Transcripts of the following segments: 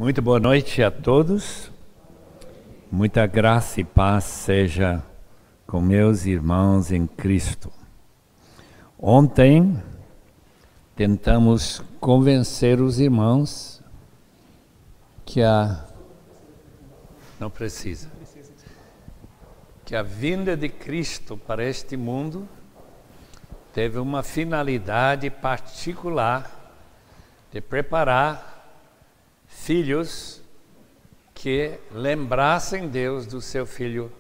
Muito boa noite a todos. Muita graça e paz seja com meus irmãos em Cristo. Ontem tentamos convencer os irmãos que não precisa. Que a vinda de Cristo para este mundo teve uma finalidade particular de preparar filhos que lembrassem Deus do seu Filho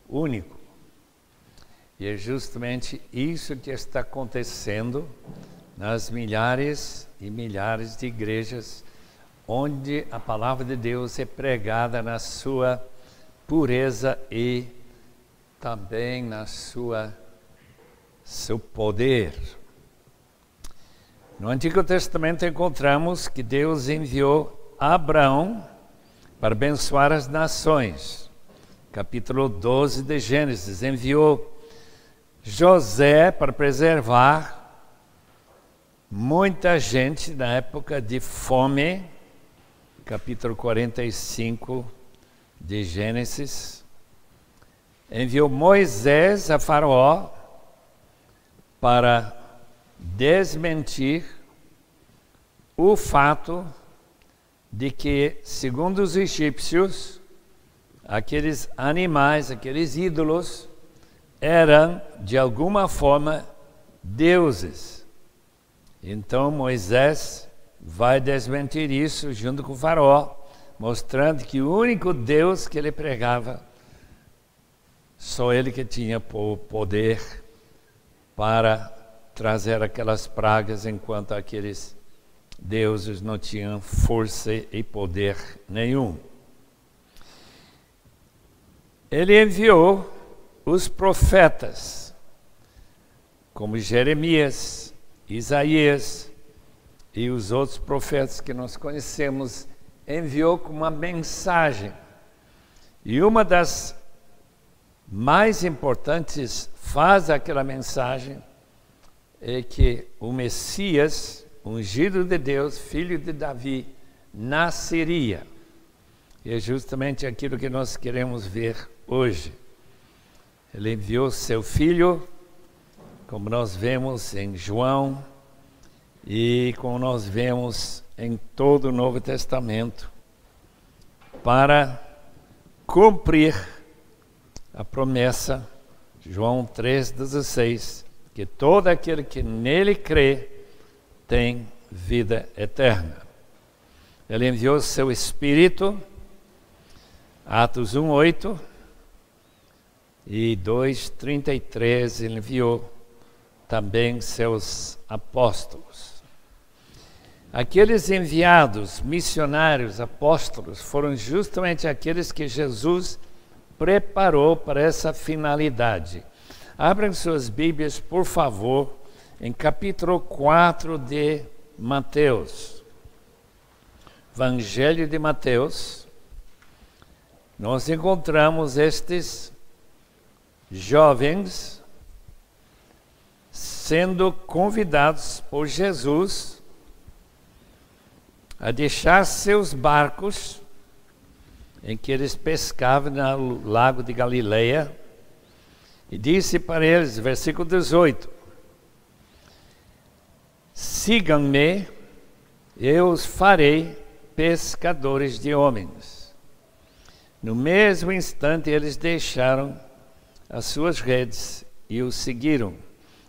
único. E é justamente isso que está acontecendo nas milhares e milhares de igrejas onde a palavra de Deus é pregada na sua pureza e também na seu poder. No Antigo Testamento encontramos que Deus enviou Abraão para abençoar as nações. Capítulo 12 de Gênesis. Enviou José para preservar muita gente na época de fome. Capítulo 45 de Gênesis. Enviou Moisés a Faraó para desmentir o fato de que, segundo os egípcios, aqueles animais, aqueles ídolos, eram, de alguma forma, deuses. Então Moisés vai desmentir isso junto com o Faraó, mostrando que o único Deus que ele pregava, só ele que tinha o poder para trazer aquelas pragas, enquanto aqueles deuses não tinham força e poder nenhum. Ele enviou os profetas, como Jeremias, Isaías e os outros profetas que nós conhecemos, enviou com uma mensagem. E uma das mais importantes faz aquela mensagem é que o Messias, ungido de Deus, filho de Davi, nasceria. E é justamente aquilo que nós queremos ver hoje. Ele enviou seu filho, como nós vemos em João, e como nós vemos em todo o Novo Testamento, para cumprir a promessa, João 3,16, que todo aquele que nele crê tem vida eterna. Ele enviou seu Espírito, Atos 1:8 e 2:33, ele enviou também seus apóstolos. Aqueles enviados, missionários, apóstolos, foram justamente aqueles que Jesus preparou para essa finalidade. Abram suas Bíblias, por favor, em capítulo 4 de Mateus. Evangelho de Mateus. Nós encontramos estes jovens sendo convidados por Jesus a deixar seus barcos em que eles pescavam no lago de Galileia, e disse para eles, versículo 18: sigam-me, eu os farei pescadores de homens. No mesmo instante eles deixaram as suas redes e o seguiram.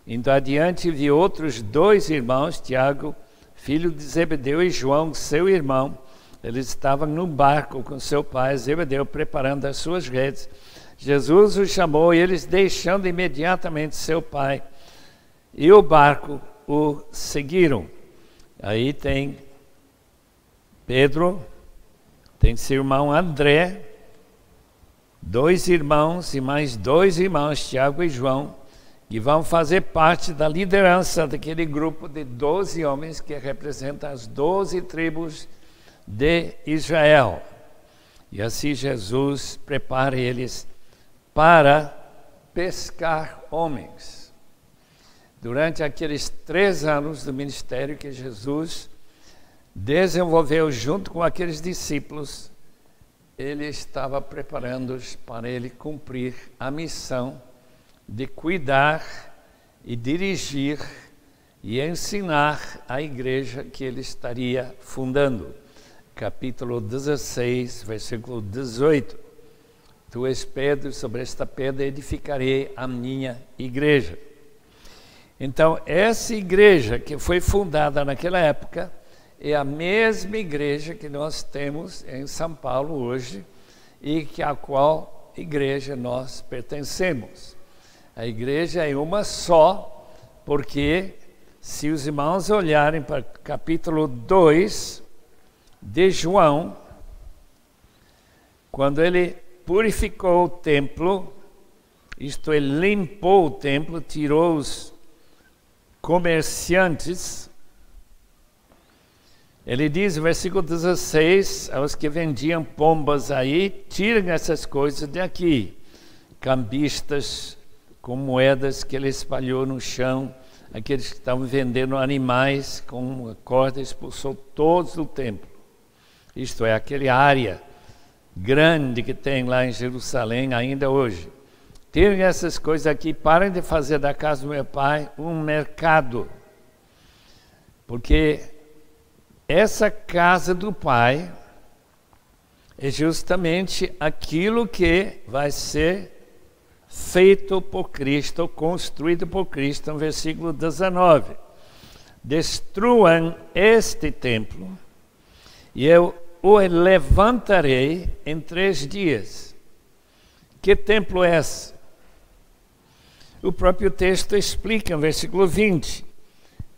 Indo adiante, vi outros dois irmãos, Tiago, filho de Zebedeu, e João, seu irmão. Eles estavam no barco com seu pai Zebedeu, preparando as suas redes. Jesus os chamou e eles, deixando imediatamente seu pai e o barco, o seguiram. Aí tem Pedro, tem seu irmão André, dois irmãos e mais dois irmãos, Tiago e João, que vão fazer parte da liderança daquele grupo de 12 homens que representam as 12 tribos de Israel. E assim Jesus prepara eles para pescar homens. Durante aqueles 3 anos do ministério que Jesus desenvolveu junto com aqueles discípulos, ele estava preparando-os para ele cumprir a missão de cuidar e dirigir e ensinar a igreja que ele estaria fundando. Capítulo 16, versículo 18. Tu és Pedro, sobre esta pedra edificarei a minha igreja. Então, essa igreja que foi fundada naquela época é a mesma igreja que nós temos em São Paulo hoje e que a qual igreja nós pertencemos. A igreja é uma só, porque se os irmãos olharem para o capítulo 2 de João, quando ele purificou o templo, isto é, limpou o templo, tirou os comerciantes, ele diz no versículo 16, aos que vendiam pombas aí, tirem essas coisas daqui, cambistas com moedas que ele espalhou no chão, aqueles que estavam vendendo animais com uma corda, expulsou todos do templo. Isto é, aquela área grande que tem lá em Jerusalém ainda hoje. Tirem essas coisas aqui, parem de fazer da casa do meu pai um mercado, porque essa casa do pai é justamente aquilo que vai ser feito por Cristo, construído por Cristo, no versículo 19. Destruam este templo e eu o levantarei em 3 dias. Que templo é esse? O próprio texto explica no versículo 20.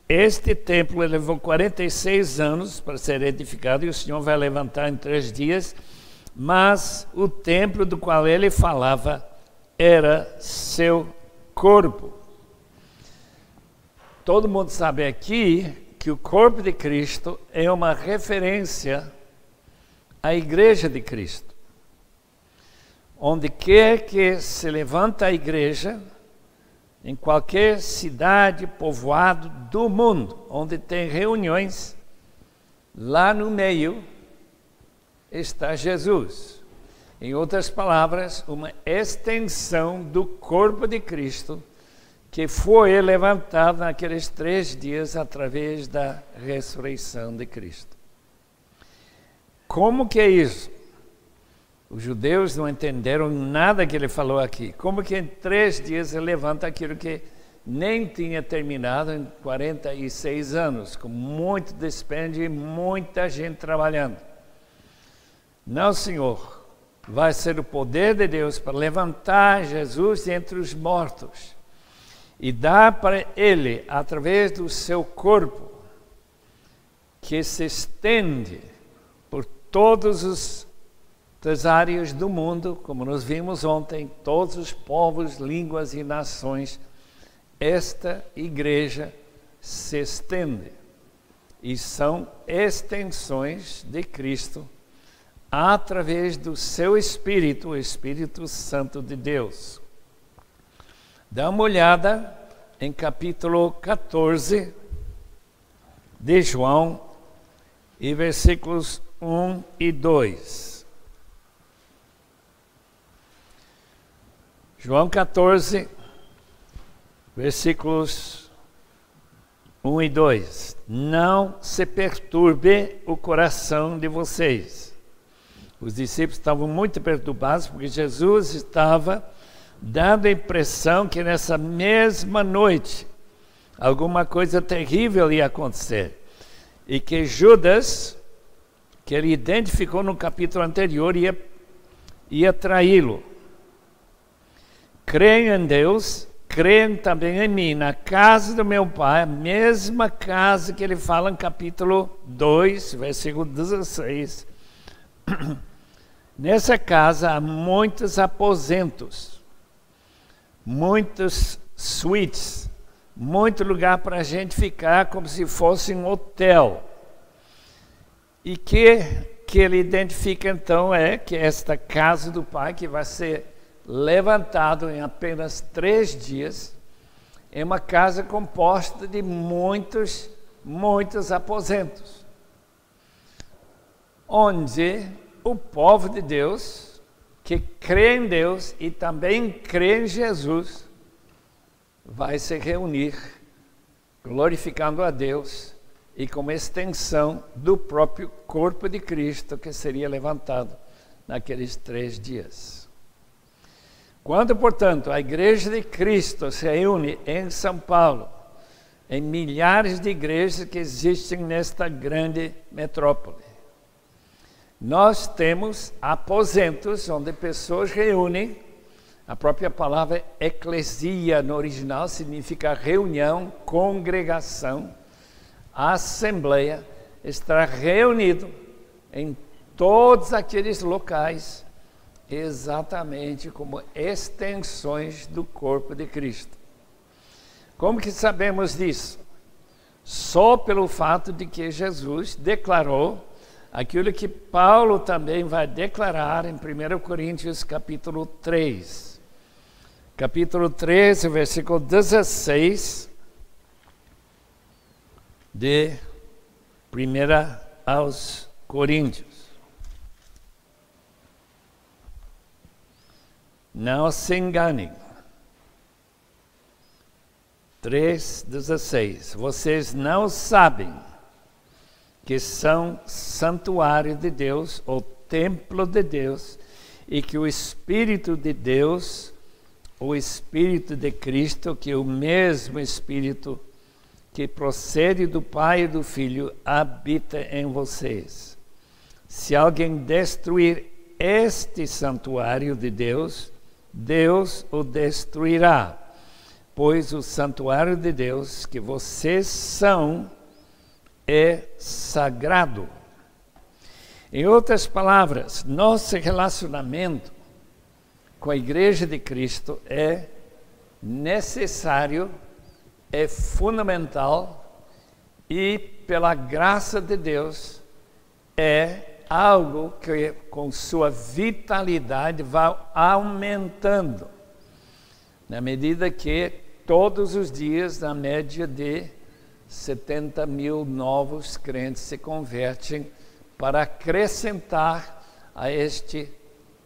Este templo levou 46 anos para ser edificado e o Senhor vai levantar em 3 dias, mas o templo do qual ele falava era seu corpo. Todo mundo sabe aqui que o corpo de Cristo é uma referência à igreja de Cristo. Onde quer que se levanta a igreja, em qualquer cidade, povoado do mundo, onde tem reuniões, lá no meio está Jesus. Em outras palavras, uma extensão do corpo de Cristo que foi levantado naqueles 3 dias através da ressurreição de Cristo. Como que é isso? Os judeus não entenderam nada que ele falou aqui. Como que em 3 dias ele levanta aquilo que nem tinha terminado em 46 anos, com muito dispêndio e muita gente trabalhando. Não, Senhor, vai ser o poder de Deus para levantar Jesus entre os mortos e dar para ele, através do seu corpo, que se estende por todos as áreas do mundo, como nós vimos ontem, todos os povos, línguas e nações, esta igreja se estende. E são extensões de Cristo através do seu Espírito, o Espírito Santo de Deus. Dá uma olhada em capítulo 14 de João e versículos 1 e 2. João 14, versículos 1 e 2. Não se perturbe o coração de vocês. Os discípulos estavam muito perturbados porque Jesus estava dando a impressão que nessa mesma noite alguma coisa terrível ia acontecer. E que Judas, que ele identificou no capítulo anterior, ia traí-lo. Creem em Deus, creem também em mim. Na casa do meu pai, a mesma casa que ele fala em capítulo 2, versículo 16. Nessa casa há muitos aposentos, muitas suítes, muito lugar para a gente ficar como se fosse um hotel. E que ele identifica então é que esta casa do Pai, que vai ser levantado em apenas 3 dias, é uma casa composta de muitos aposentos. onde o povo de Deus, que crê em Deus e também crê em Jesus, vai se reunir, glorificando a Deus e como extensão do próprio corpo de Cristo que seria levantado naqueles 3 dias. Quando, portanto, a Igreja de Cristo se reúne em São Paulo, em milhares de igrejas que existem nesta grande metrópole, nós temos aposentos onde pessoas reúnem. A própria palavra eclesia no original significa reunião, congregação, assembleia, estar reunido em todos aqueles locais, exatamente como extensões do corpo de Cristo. Como que sabemos disso? Só pelo fato de que Jesus declarou aquilo que Paulo também vai declarar em 1 Coríntios capítulo 3. Capítulo 13, versículo 16 de 1 aos Coríntios. Não se enganem. 3,16. Vocês não sabem que são santuário de Deus, ou templo de Deus, e que o Espírito de Deus, o Espírito de Cristo, que é o mesmo Espírito que procede do Pai e do Filho, habita em vocês. Se alguém destruir este santuário de Deus, Deus o destruirá, pois o santuário de Deus que vocês são é sagrado. Em outras palavras, nosso relacionamento com a Igreja de Cristo é necessário, é fundamental e, pela graça de Deus, é algo que, com sua vitalidade, vai aumentando, na medida que todos os dias, na média de 70 mil novos crentes se convertem para acrescentar a este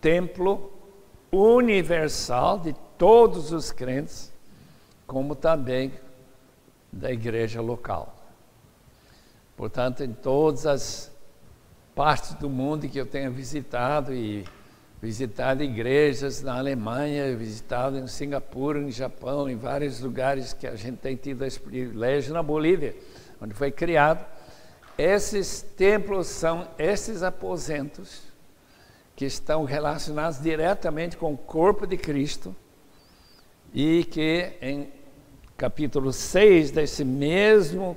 templo universal de todos os crentes, como também da igreja local. Portanto, em todas as partes do mundo que eu tenho visitado, e visitado igrejas na Alemanha, visitado em Singapura, em Japão, em vários lugares que a gente tem tido esse privilégio, na Bolívia, onde foi criado, esses templos são esses aposentos que estão relacionados diretamente com o corpo de Cristo, e que em capítulo 6 desse mesmo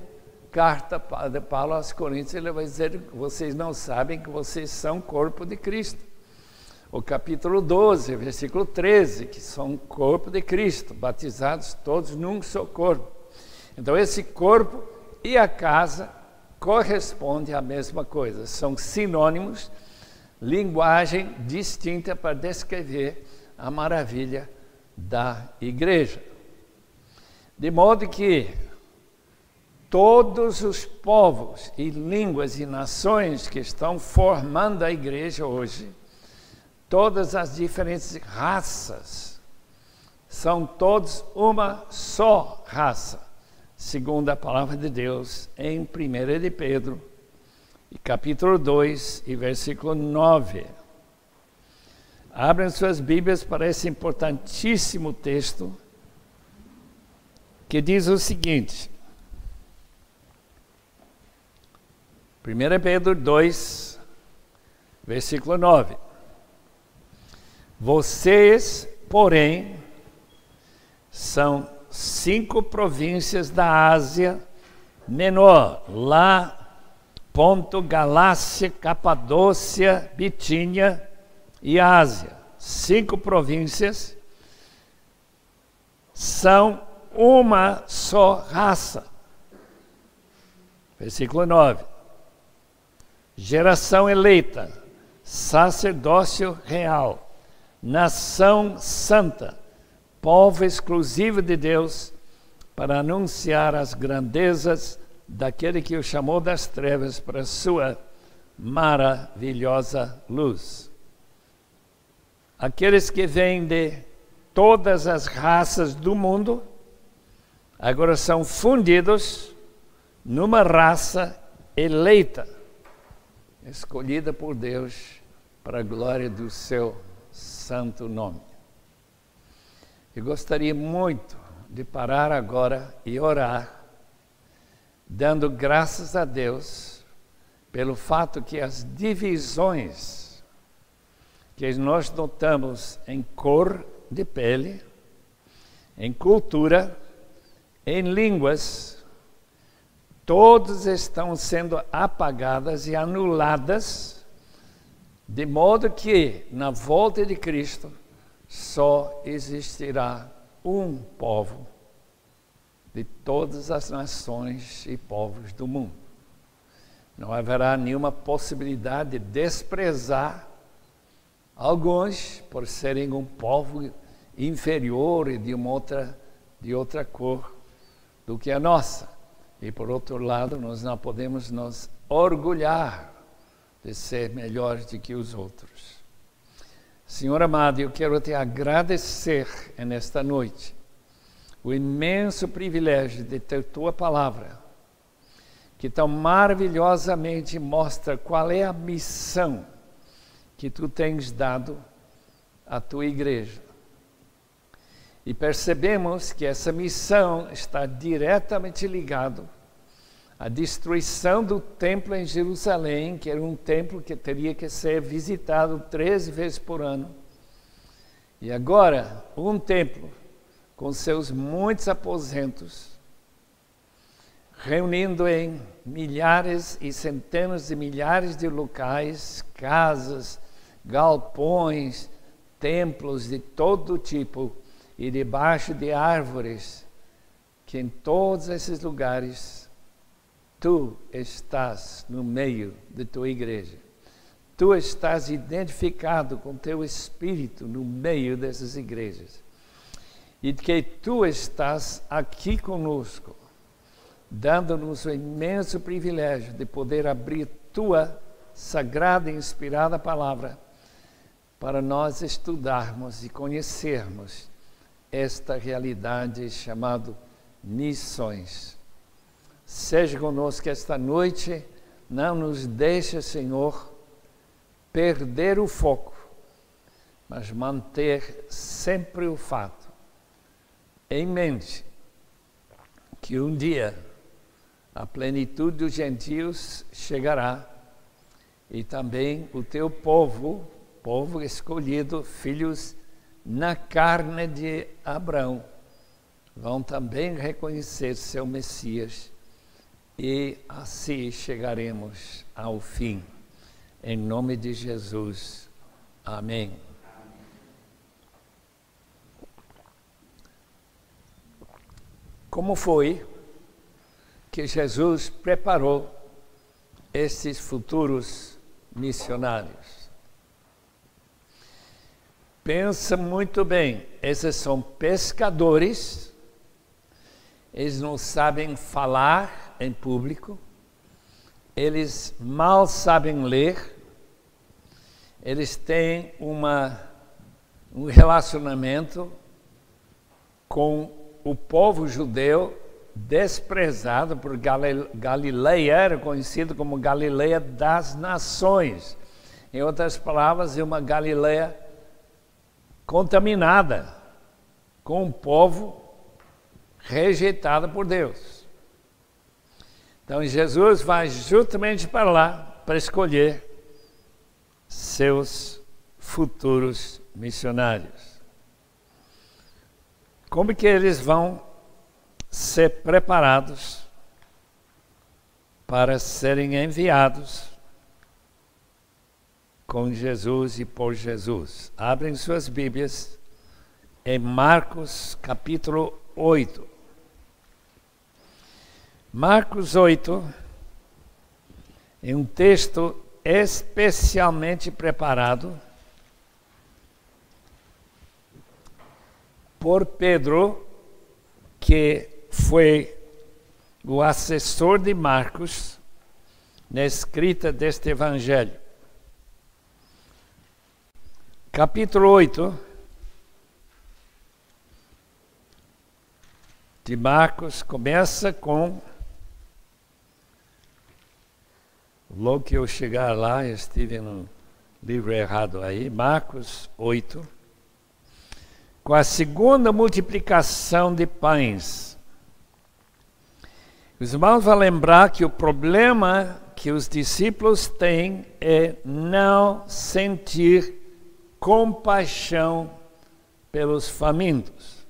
carta de Paulo aos Coríntios, ele vai dizer: vocês não sabem que vocês são corpo de Cristo. O capítulo 12, versículo 13, que são corpo de Cristo, batizados todos num só corpo. Então esse corpo e a casa correspondem à mesma coisa, são sinônimos, linguagem distinta para descrever a maravilha da igreja. De modo que todos os povos e línguas e nações que estão formando a igreja hoje, todas as diferentes raças, são todos uma só raça, segundo a palavra de Deus em 1 de Pedro, capítulo 2 e versículo 9. Abram suas Bíblias para esse importantíssimo texto, que diz o seguinte: 1 Pedro 2, versículo 9. Vocês, porém, são 5 províncias da Ásia Menor, lá, Ponto, Galácia, Capadócia, Bitínia e Ásia. 5 províncias são uma só raça. Versículo 9. Geração eleita, sacerdócio real, nação santa, povo exclusivo de Deus, para anunciar as grandezas daquele que o chamou das trevas para a sua maravilhosa luz. Aqueles que vêm de todas as raças do mundo, agora são fundidos numa raça eleita, escolhida por Deus para a glória do seu santo nome. Eu gostaria muito de parar agora e orar, dando graças a Deus pelo fato que as divisões que nós notamos em cor de pele, em cultura, em línguas, todas estão sendo apagadas e anuladas, de modo que, na volta de Cristo, só existirá um povo de todas as nações e povos do mundo. Não haverá nenhuma possibilidade de desprezar alguns por serem um povo inferior e de outra cor do que a nossa. E por outro lado, nós não podemos nos orgulhar de ser melhores do que os outros. Senhor amado, eu quero te agradecer nesta noite o imenso privilégio de ter tua palavra, que tão maravilhosamente mostra qual é a missão que tu tens dado à tua igreja. E percebemos que essa missão está diretamente ligada à destruição do templo em Jerusalém, que era um templo que teria que ser visitado 13 vezes por ano. E agora, um templo com seus muitos aposentos, reunindo em milhares e centenas de milhares de locais, casas, galpões, templos de todo tipo, e debaixo de árvores, que em todos esses lugares tu estás no meio de tua igreja. Tu estás identificado com teu Espírito no meio dessas igrejas. E que tu estás aqui conosco, dando-nos o imenso privilégio de poder abrir tua sagrada e inspirada palavra para nós estudarmos e conhecermos esta realidade chamada missões. Seja conosco esta noite, não nos deixe, Senhor, perder o foco, mas manter sempre o fato em mente que um dia a plenitude dos gentios chegará e também o teu povo escolhido, filhos na carne de Abraão, vão também reconhecer seu Messias e assim chegaremos ao fim. Em nome de Jesus. Amém. Como foi que Jesus preparou esses futuros missionários? Pensa muito bem, esses são pescadores, eles não sabem falar em público, eles mal sabem ler, eles têm um relacionamento com o povo judeu desprezado por Galileia, era conhecido como Galileia das Nações. Em outras palavras, é uma Galileia contaminada, com um povo rejeitado por Deus. Então Jesus vai justamente para lá para escolher seus futuros missionários. Como que eles vão ser preparados para serem enviados com Jesus e por Jesus? Abrem suas Bíblias em Marcos capítulo 8. Marcos 8 é um texto especialmente preparado por Pedro, que foi o assessor de Marcos, na escrita deste Evangelho. Capítulo 8 de Marcos começa com, logo que eu chegar lá, eu estive no livro errado aí, Marcos 8, com a segunda multiplicação de pães. Os irmãos vão lembrar que o problema que os discípulos têm é não sentir compaixão pelos famintos.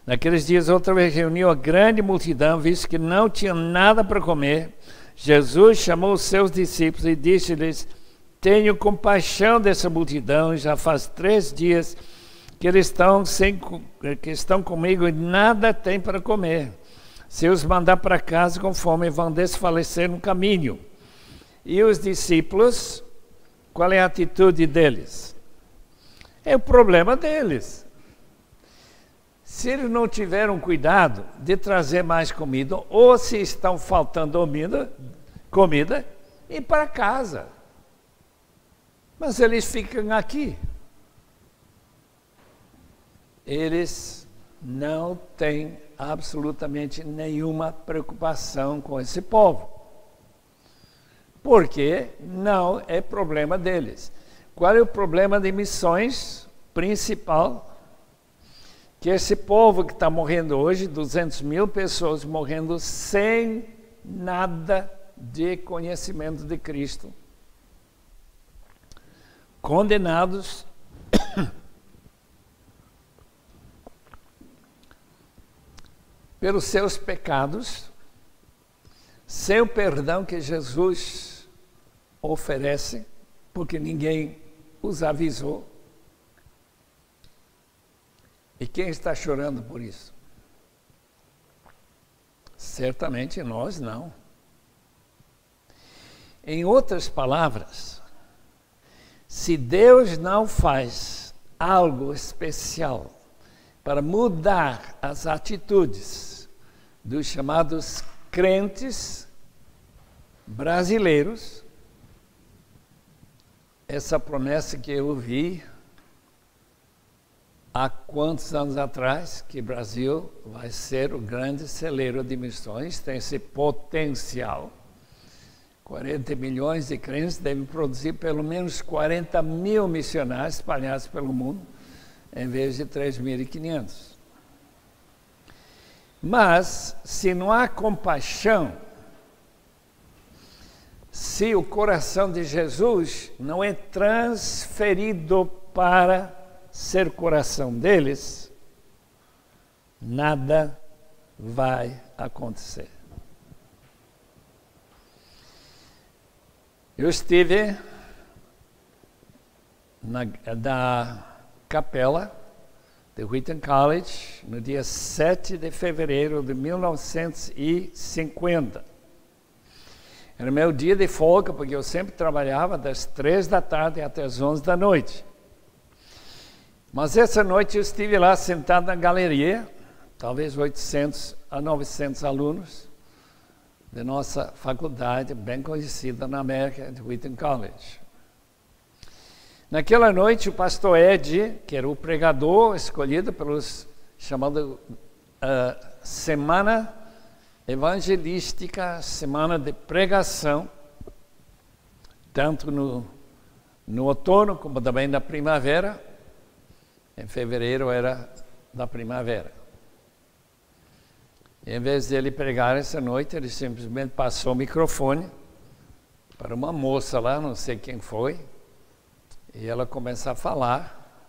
Naqueles dias, outra vez reuniu a grande multidão, visto que não tinham nada para comer. Jesus chamou os seus discípulos e disse-lhes: tenho compaixão dessa multidão, já faz 3 dias que eles estão comigo e nada têm para comer. Se eu os mandar para casa com fome, vão desfalecer no caminho. E os discípulos, qual é a atitude deles? É o problema deles. Se eles não tiveram cuidado de trazer mais comida, ou se estão faltando comida, ir para casa. Mas eles ficam aqui. Eles não têm absolutamente nenhuma preocupação com esse povo. Porque não é problema deles. Qual é o problema de missões principal? Que esse povo que está morrendo hoje, 200 mil pessoas morrendo sem nada de conhecimento de Cristo. Condenados pelos seus pecados, sem o perdão que Jesus oferece, porque ninguém os avisou. E quem está chorando por isso? Certamente nós não. Em outras palavras, se Deus não faz algo especial para mudar as atitudes dos chamados crentes brasileiros, essa promessa que eu ouvi há quantos anos atrás, que o Brasil vai ser o grande celeiro de missões, tem esse potencial. 40 milhões de crentes devem produzir pelo menos 40 mil missionários espalhados pelo mundo, em vez de 3.500. Mas, se não há compaixão, se o coração de Jesus não é transferido para ser coração deles, nada vai acontecer. Eu estive na capela de Wheaton College no dia 7 de fevereiro de 1950. Era meu dia de folga, porque eu sempre trabalhava das 3 da tarde até as 11 da noite. Mas essa noite eu estive lá sentado na galeria, talvez 800 a 900 alunos de nossa faculdade, bem conhecida na América, de Wheaton College. Naquela noite, o pastor Ed, que era o pregador escolhido pelos, chamado Semana Evangelística, Semana de Pregação, tanto no outono como também na primavera. Em fevereiro era da primavera. E, em vez de ele pregar essa noite, ele simplesmente passou o microfone para uma moça lá, não sei quem foi, e ela começou a falar.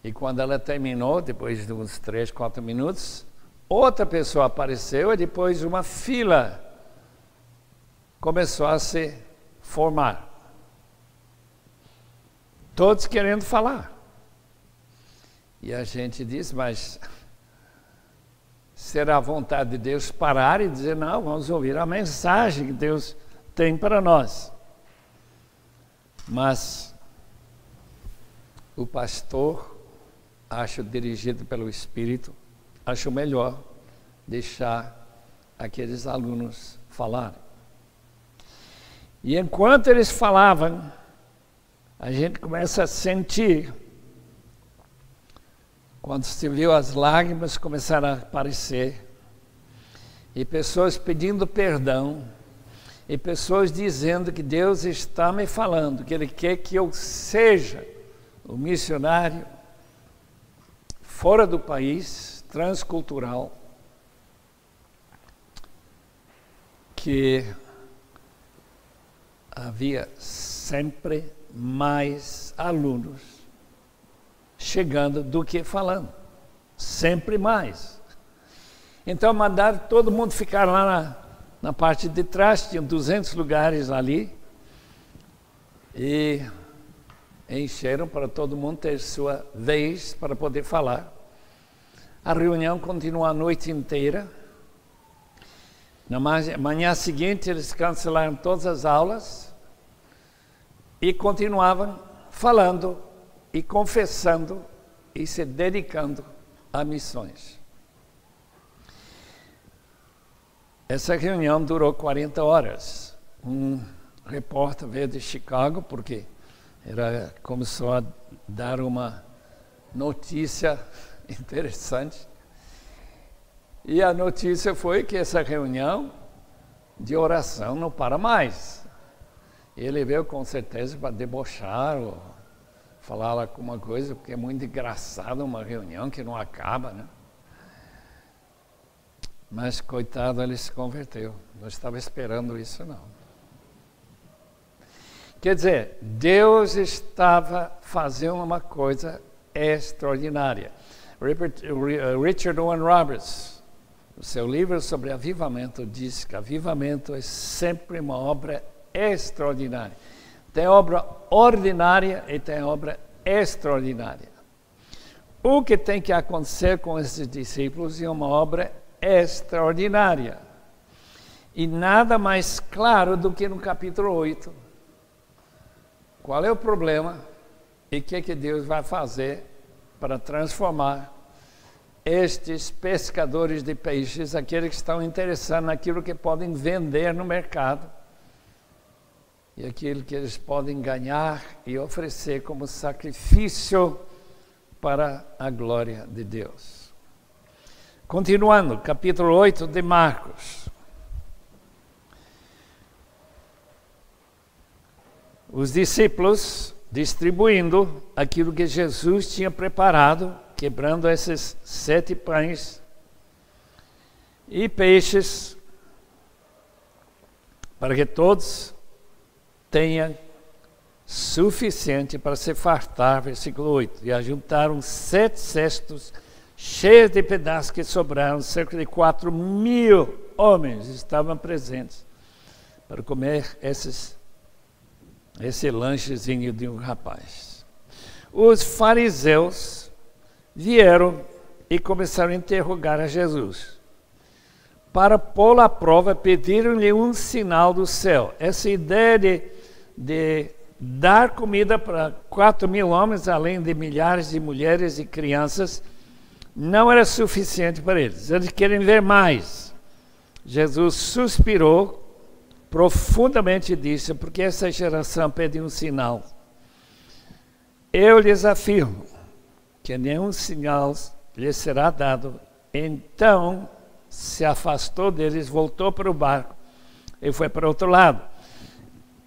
E quando ela terminou, depois de uns 3, 4 minutos, outra pessoa apareceu e depois uma fila começou a se formar. Todos querendo falar. E a gente diz, mas será a vontade de Deus parar e dizer, não, vamos ouvir a mensagem que Deus tem para nós. Mas o pastor, acho dirigido pelo Espírito, acho melhor deixar aqueles alunos falarem. E enquanto eles falavam, a gente começa a sentir, quando se viu as lágrimas começaram a aparecer, e pessoas pedindo perdão, e pessoas dizendo que Deus está me falando, que Ele quer que eu seja o missionário fora do país, transcultural, que havia sempre mais alunos chegando do que falando, sempre mais. Então mandaram todo mundo ficar lá na parte de trás, tinham 200 lugares ali, e encheram para todo mundo ter sua vez para poder falar. A reunião continuou a noite inteira. Na manhã seguinte, eles cancelaram todas as aulas e continuavam falando e confessando e se dedicando a missões. Essa reunião durou 40 horas. Um repórter veio de Chicago, porque começou a dar uma notícia interessante. E a notícia foi que essa reunião de oração não para mais. Ele veio com certeza para debochar ou falar alguma coisa, porque é muito engraçado uma reunião que não acaba, né? Mas, coitado, ele se converteu. Não estava esperando isso, não. Quer dizer, Deus estava fazendo uma coisa extraordinária. Richard Owen Roberts, no seu livro sobre avivamento, diz que avivamento é sempre uma obra extraordinária. Tem obra ordinária e tem obra extraordinária. O que tem que acontecer com esses discípulos é uma obra extraordinária. E nada mais claro do que no capítulo 8. Qual é o problema e o que Deus vai fazer para transformar estes pescadores de peixes, aqueles que estão interessados naquilo que podem vender no mercado e aquilo que eles podem ganhar e oferecer como sacrifício para a glória de Deus. Continuando, capítulo 8 de Marcos. Os discípulos distribuindo aquilo que Jesus tinha preparado, quebrando esses 7 pães e peixes, para que todos tenham suficiente para se fartar, versículo 8. E ajuntaram 7 cestos cheios de pedaços que sobraram, cerca de 4.000 homens estavam presentes para comer esse lanchezinho de um rapaz. Os fariseus vieram e começaram a interrogar a Jesus. Para pô-lo à prova, pediram-lhe um sinal do céu. Essa ideia de dar comida para 4.000 homens, além de milhares de mulheres e crianças, não era suficiente para eles. Eles querem ver mais. Jesus suspirou profundamente e disse: porque essa geração pede um sinal. Eu lhes afirmo que nenhum sinal lhes será dado. Então se afastou deles, voltou para o barco e foi para o outro lado.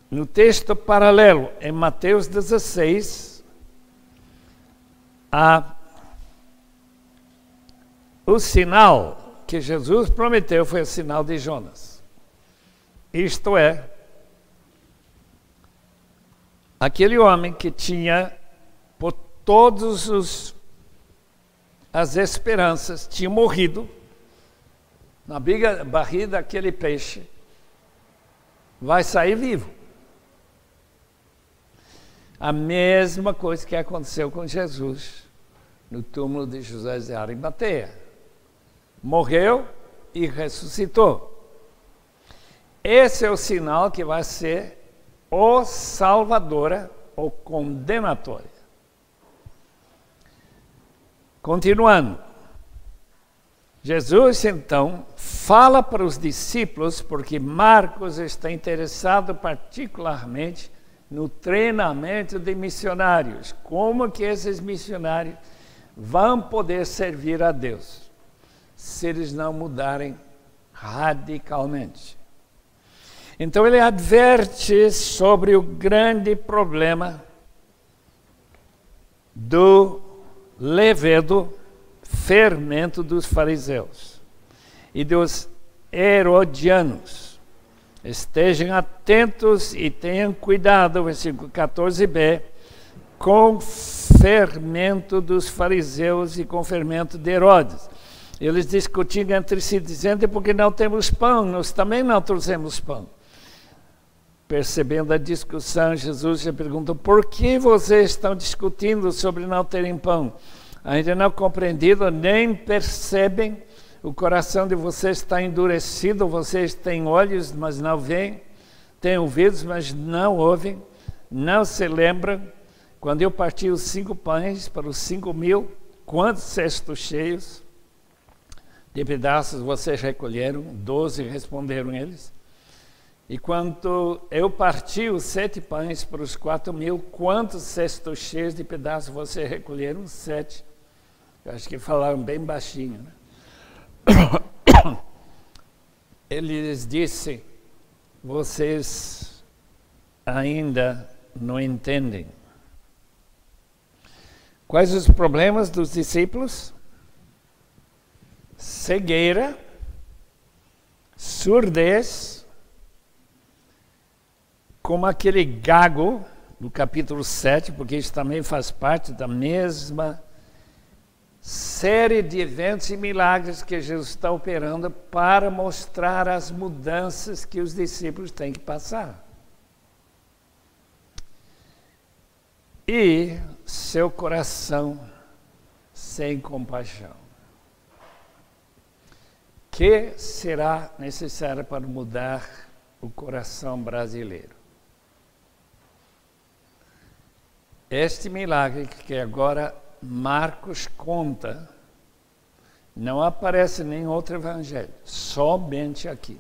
No texto paralelo, em Mateus 16, o sinal que Jesus prometeu foi o sinal de Jonas. Isto é, aquele homem que tinha por todas as esperanças, tinha morrido na barriga daquele peixe, vai sair vivo. A mesma coisa que aconteceu com Jesus no túmulo de José de Arimateia. Morreu e ressuscitou. Esse é o sinal que vai ser ou salvadora ou condenatória. Continuando. Jesus, então, fala para os discípulos porque Marcos está interessado particularmente no treinamento de missionários. Como que esses missionários vão poder servir a Deus se eles não mudarem radicalmente? Então ele adverte sobre o grande problema do levedo, fermento dos fariseus e dos herodianos. Estejam atentos e tenham cuidado, versículo 14b, com o fermento dos fariseus e com o fermento de Herodes. Eles discutiam entre si, dizendo, porque não temos pão, nós também não trouxemos pão. Percebendo a discussão, Jesus já perguntou, por que vocês estão discutindo sobre não terem pão? Ainda não compreendido, nem percebem, o coração de vocês está endurecido, vocês têm olhos, mas não veem, têm ouvidos, mas não ouvem, não se lembram, quando eu parti os 5 pães para os 5.000, quantos cestos cheios de pedaços vocês recolheram? 12 responderam eles. E quando eu parti os 7 pães para os 4.000, quantos cestos cheios de pedaços vocês recolheram? 7. Eu acho que falaram bem baixinho, né? Ele lhes disse, vocês ainda não entendem. Quais os problemas dos discípulos? Cegueira, surdez, como aquele gago do capítulo 7, porque isso também faz parte da mesma série de eventos e milagres que Jesus está operando para mostrar as mudanças que os discípulos têm que passar. E seu coração sem compaixão. Que será necessário para mudar o coração brasileiro? Este milagre que agora Marcos conta, não aparece em nenhum outro evangelho, somente aqui.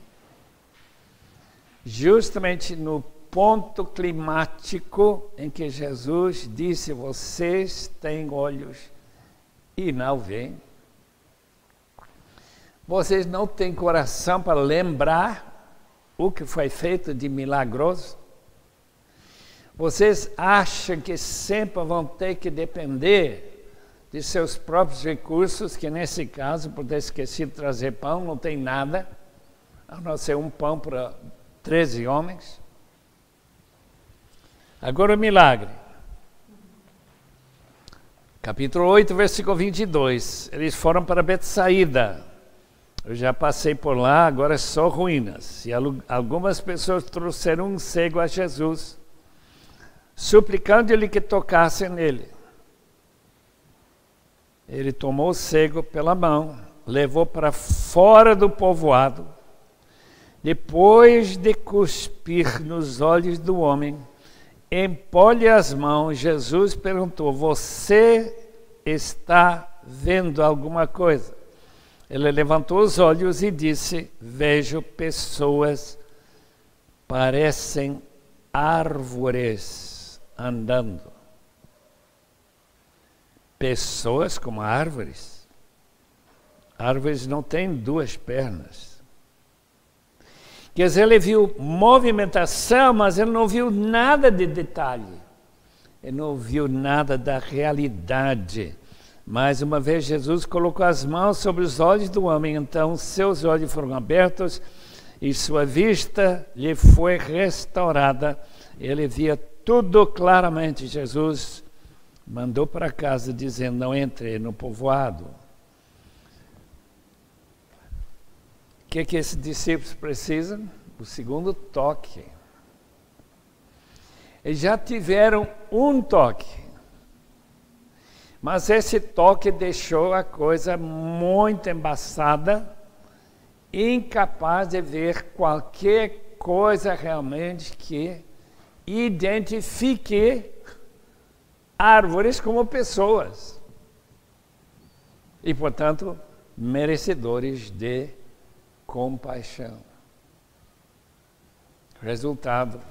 Justamente no ponto climático em que Jesus disse, vocês têm olhos e não veem. Vocês não têm coração para lembrar o que foi feito de milagroso. Vocês acham que sempre vão ter que depender de seus próprios recursos, que nesse caso, por ter esquecido de trazer pão, não tem nada, a não ser um pão para 13 homens. Agora o milagre. Capítulo 8, versículo 22. Eles foram para Betsaída. Eu já passei por lá, agora é só ruínas. E algumas pessoas trouxeram um cego a Jesus, suplicando-lhe que tocasse nele. Ele tomou o cego pela mão, levou para fora do povoado. Depois de cuspir nos olhos do homem, impôs-lhe as mãos. Jesus perguntou, você está vendo alguma coisa? Ele levantou os olhos e disse, vejo pessoas, parecem árvores andando. Pessoas como árvores. Árvores não têm 2 pernas. Quer dizer, ele viu movimentação, mas ele não viu nada de detalhe. Ele não viu nada da realidade. Mais uma vez, Jesus colocou as mãos sobre os olhos do homem, então seus olhos foram abertos e sua vista lhe foi restaurada. Ele via tudo claramente. Jesus mandou para casa dizendo, não entre no povoado. O que esses discípulos precisam? O segundo toque. Eles já tiveram um toque. Mas esse toque deixou a coisa muito embaçada, incapaz de ver qualquer coisa realmente que identifique árvores como pessoas. E, portanto, merecedores de compaixão. Resultado,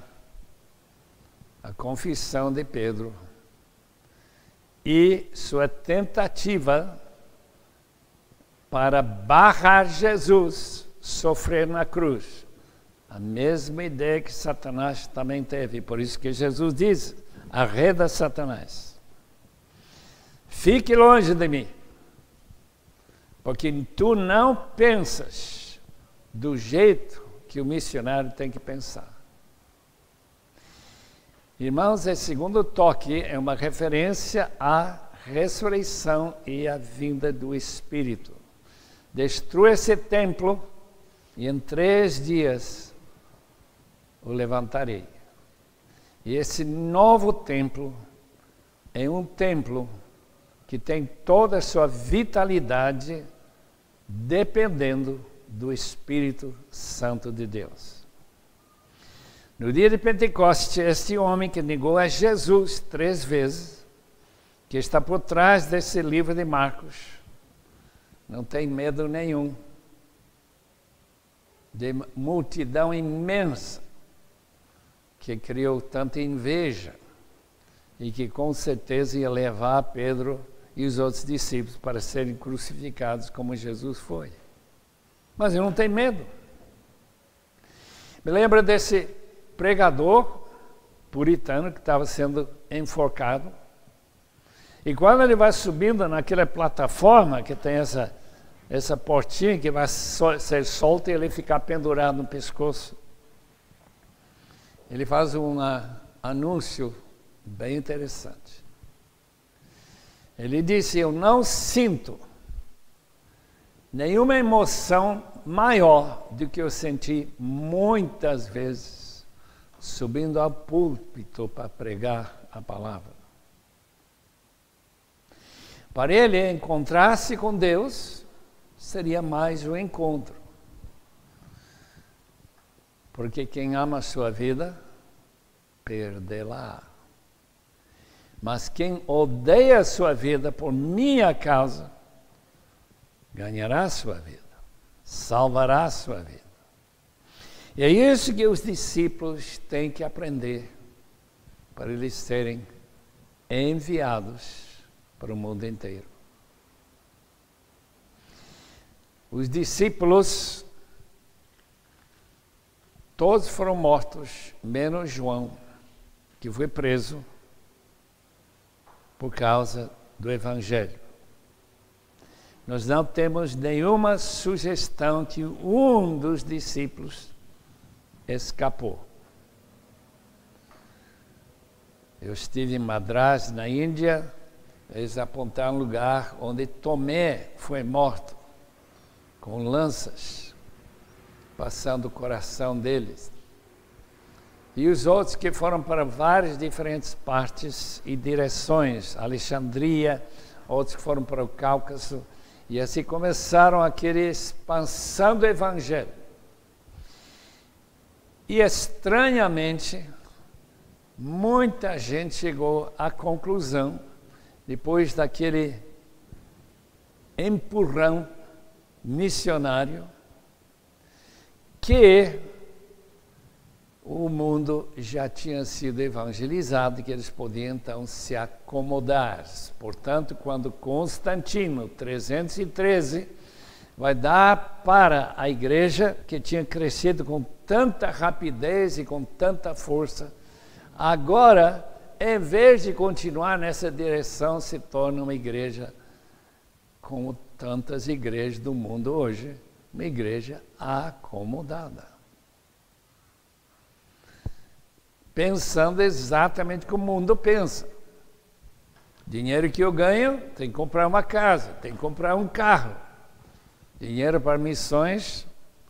a confissão de Pedro e sua tentativa para barrar Jesus sofrer na cruz. A mesma ideia que Satanás também teve. Por isso que Jesus diz, arreda Satanás. Fique longe de mim, porque tu não pensas do jeito que o missionário tem que pensar. Irmãos, esse segundo toque é uma referência à ressurreição e à vinda do Espírito. Destrua esse templo e em 3 dias o levantarei. E esse novo templo é um templo que tem toda a sua vitalidade dependendo do Espírito Santo de Deus. No dia de Pentecostes, este homem que negou a Jesus 3 vezes, que está por trás desse livro de Marcos, não tem medo nenhum de multidão imensa que criou tanta inveja e que com certeza ia levar Pedro e os outros discípulos para serem crucificados como Jesus foi. Mas ele não tem medo. Me lembra desse pregador puritano que estava sendo enforcado. E quando ele vai subindo naquela plataforma que tem essa portinha que vai ser solta e ele ficar pendurado no pescoço, ele faz um anúncio bem interessante. Ele disse, eu não sinto nenhuma emoção maior do que eu senti muitas vezes subindo ao púlpito para pregar a palavra. Para ele, encontrar-se com Deus seria mais um encontro. Porque quem ama a sua vida, perdê-la. Mas quem odeia a sua vida por minha causa, ganhará a sua vida, salvará a sua vida. E é isso que os discípulos têm que aprender para eles serem enviados para o mundo inteiro. Os discípulos, todos foram mortos, menos João, que foi preso por causa do Evangelho. Nós não temos nenhuma sugestão que um dos discípulos escapou. Eu estive em Madras, na Índia, eles apontaram um lugar onde Tomé foi morto, com lanças, passando o coração deles. E os outros que foram para várias diferentes partes e direções, Alexandria, outros que foram para o Cáucaso, e assim começaram aquele expansão do Evangelho. E estranhamente, muita gente chegou à conclusão, depois daquele empurrão missionário, que o mundo já tinha sido evangelizado, que eles podiam então se acomodar. Portanto, quando Constantino, 313, vai dar para a igreja, que tinha crescido com tanta rapidez e com tanta força, agora, em vez de continuar nessa direção, se torna uma igreja, como tantas igrejas do mundo hoje, uma igreja acomodada. Pensando exatamente como o mundo pensa. Dinheiro que eu ganho, tem que comprar uma casa, tem que comprar um carro. Dinheiro para missões,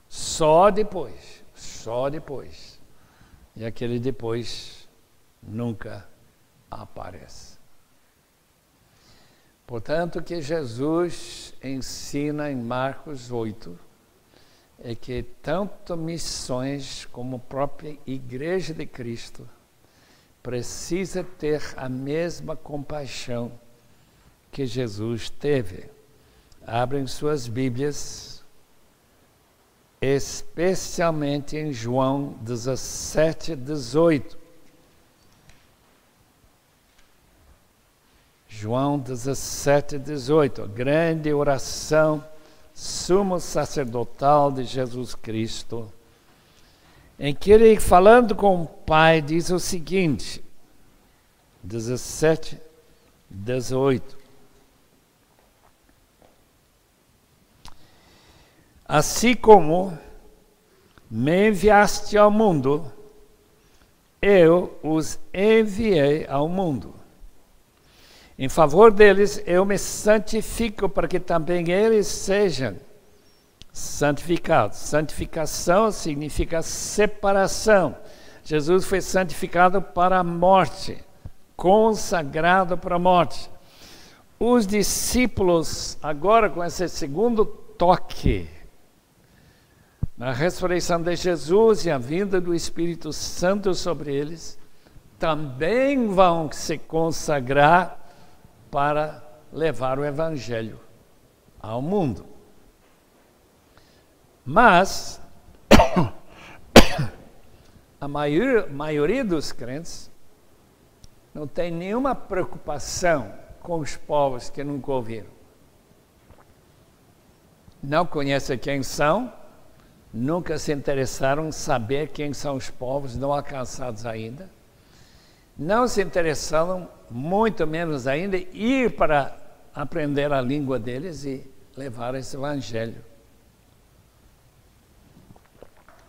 só depois. E aquele depois nunca aparece. Portanto, o que Jesus ensina em Marcos 8 é que tanto missões como a própria Igreja de Cristo precisa ter a mesma compaixão que Jesus teve. Abrem suas Bíblias especialmente em João 17, 18. João 17, 18, a grande oração sumo sacerdotal de Jesus Cristo, em que ele, falando com o Pai, diz o seguinte, 17, 18. Assim como me enviaste ao mundo, eu os enviei ao mundo. Em favor deles, eu me santifico para que também eles sejam santificados. Santificação significa separação. Jesus foi santificado para a morte, consagrado para a morte. Os discípulos, agora com esse segundo toque, na ressurreição de Jesus e a vinda do Espírito Santo sobre eles, também vão se consagrar para levar o Evangelho ao mundo. Mas a maioria dos crentes não tem nenhuma preocupação com os povos que nunca ouviram. Não conhecem quem são, nunca se interessaram em saber quem são os povos não alcançados ainda. Não se interessaram, muito menos ainda, ir para aprender a língua deles e levar esse Evangelho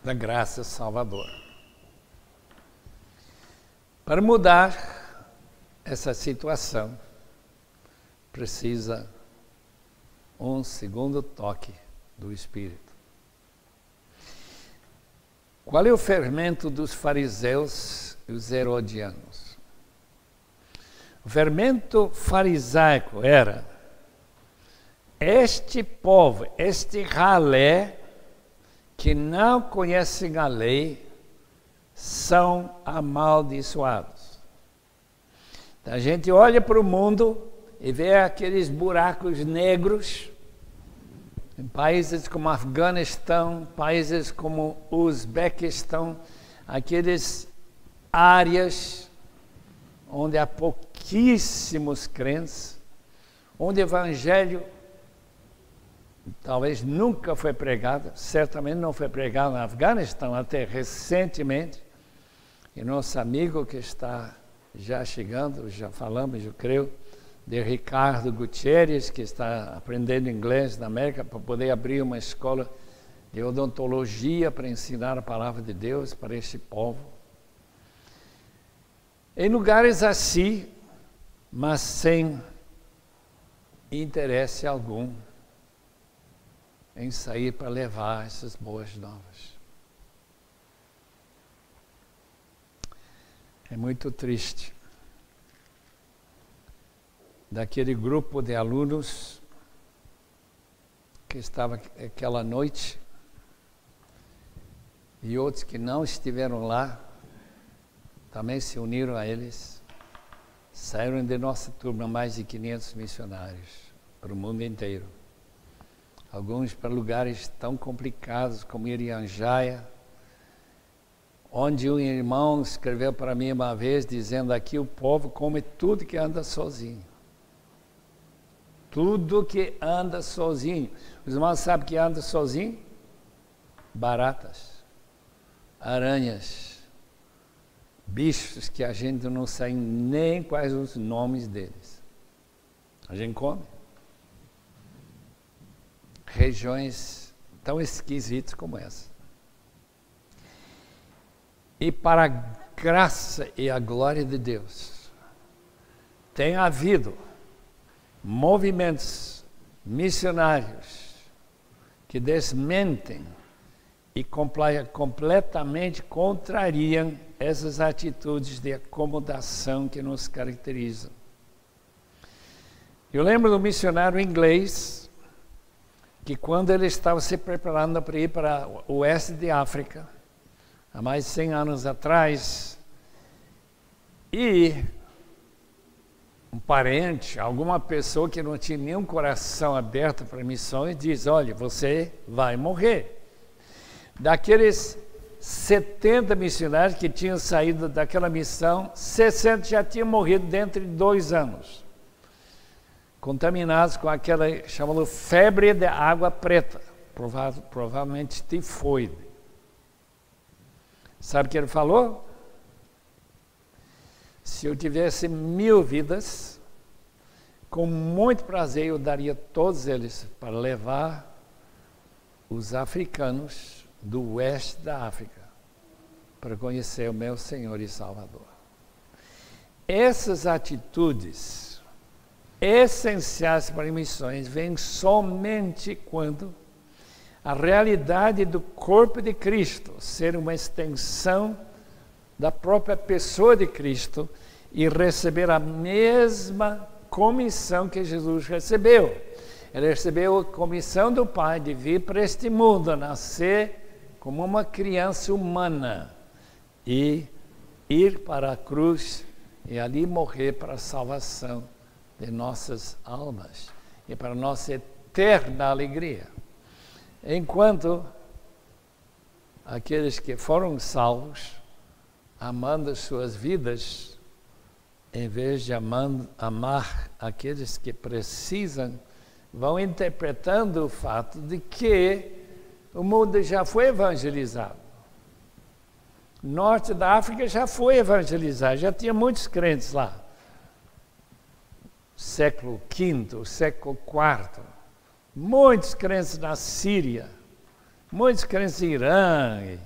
da graça salvadora. Para mudar essa situação, precisa um segundo toque do Espírito. Qual é o fermento dos fariseus e os herodianos? O fermento farisaico era: este povo, este ralé, que não conhecem a lei, são amaldiçoados. Então, a gente olha para o mundo e vê aqueles buracos negros em países como Afeganistão, países como Uzbequistão, aqueles áreas onde há pouquíssimos crentes, onde o Evangelho talvez nunca foi pregado, certamente não foi pregado no Afeganistão até recentemente, e nosso amigo que está já chegando, já falamos, eu creio, de Ricardo Gutierrez, que está aprendendo inglês na América para poder abrir uma escola de odontologia para ensinar a palavra de Deus para este povo. Em lugares assim, mas sem interesse algum em sair para levar essas boas novas. É muito triste. Daquele grupo de alunos que estava aquela noite e outros que não estiveram lá, também se uniram a eles, saíram de nossa turma mais de 500 missionários para o mundo inteiro. Alguns para lugares tão complicados como Irianjaya, onde um irmão escreveu para mim uma vez, dizendo: aqui o povo come tudo que anda sozinho. Tudo que anda sozinho. Os irmãos sabem que anda sozinho? Baratas, aranhas, bichos que a gente não sabe nem quais os nomes deles. A gente come. Regiões tão esquisitas como essa. E para a graça e a glória de Deus, tem havido movimentos missionários que desmentem e completamente contrariam essas atitudes de acomodação que nos caracterizam. Eu lembro do missionário inglês que, quando ele estava se preparando para ir para o oeste de África, há mais de 100 anos atrás, e um parente, alguma pessoa que não tinha nenhum coração aberto para missões, diz: olha, você vai morrer. Daqueles 70 missionários que tinham saído daquela missão, 60 já tinham morrido dentro de 2 anos, contaminados com aquela chamada febre de água preta, provavelmente tifoide. Sabe o que ele falou? Se eu tivesse 1000 vidas, com muito prazer eu daria todos eles para levar os africanos do oeste da África para conhecer o meu Senhor e Salvador. Essas atitudes essenciais para missões vêm somente quando a realidade do corpo de Cristo ser uma extensão da própria pessoa de Cristo e receber a mesma comissão que Jesus recebeu. Ele recebeu a comissão do Pai de vir para este mundo, nascer como uma criança humana e ir para a cruz e ali morrer para a salvação de nossas almas e para a nossa eterna alegria. Enquanto aqueles que foram salvos, amando as suas vidas, em vez de amar aqueles que precisam, vão interpretando o fato de que o mundo já foi evangelizado. O norte da África já foi evangelizado, já tinha muitos crentes lá. Século V, século IV, muitos crentes na Síria, muitos crentes em Irã,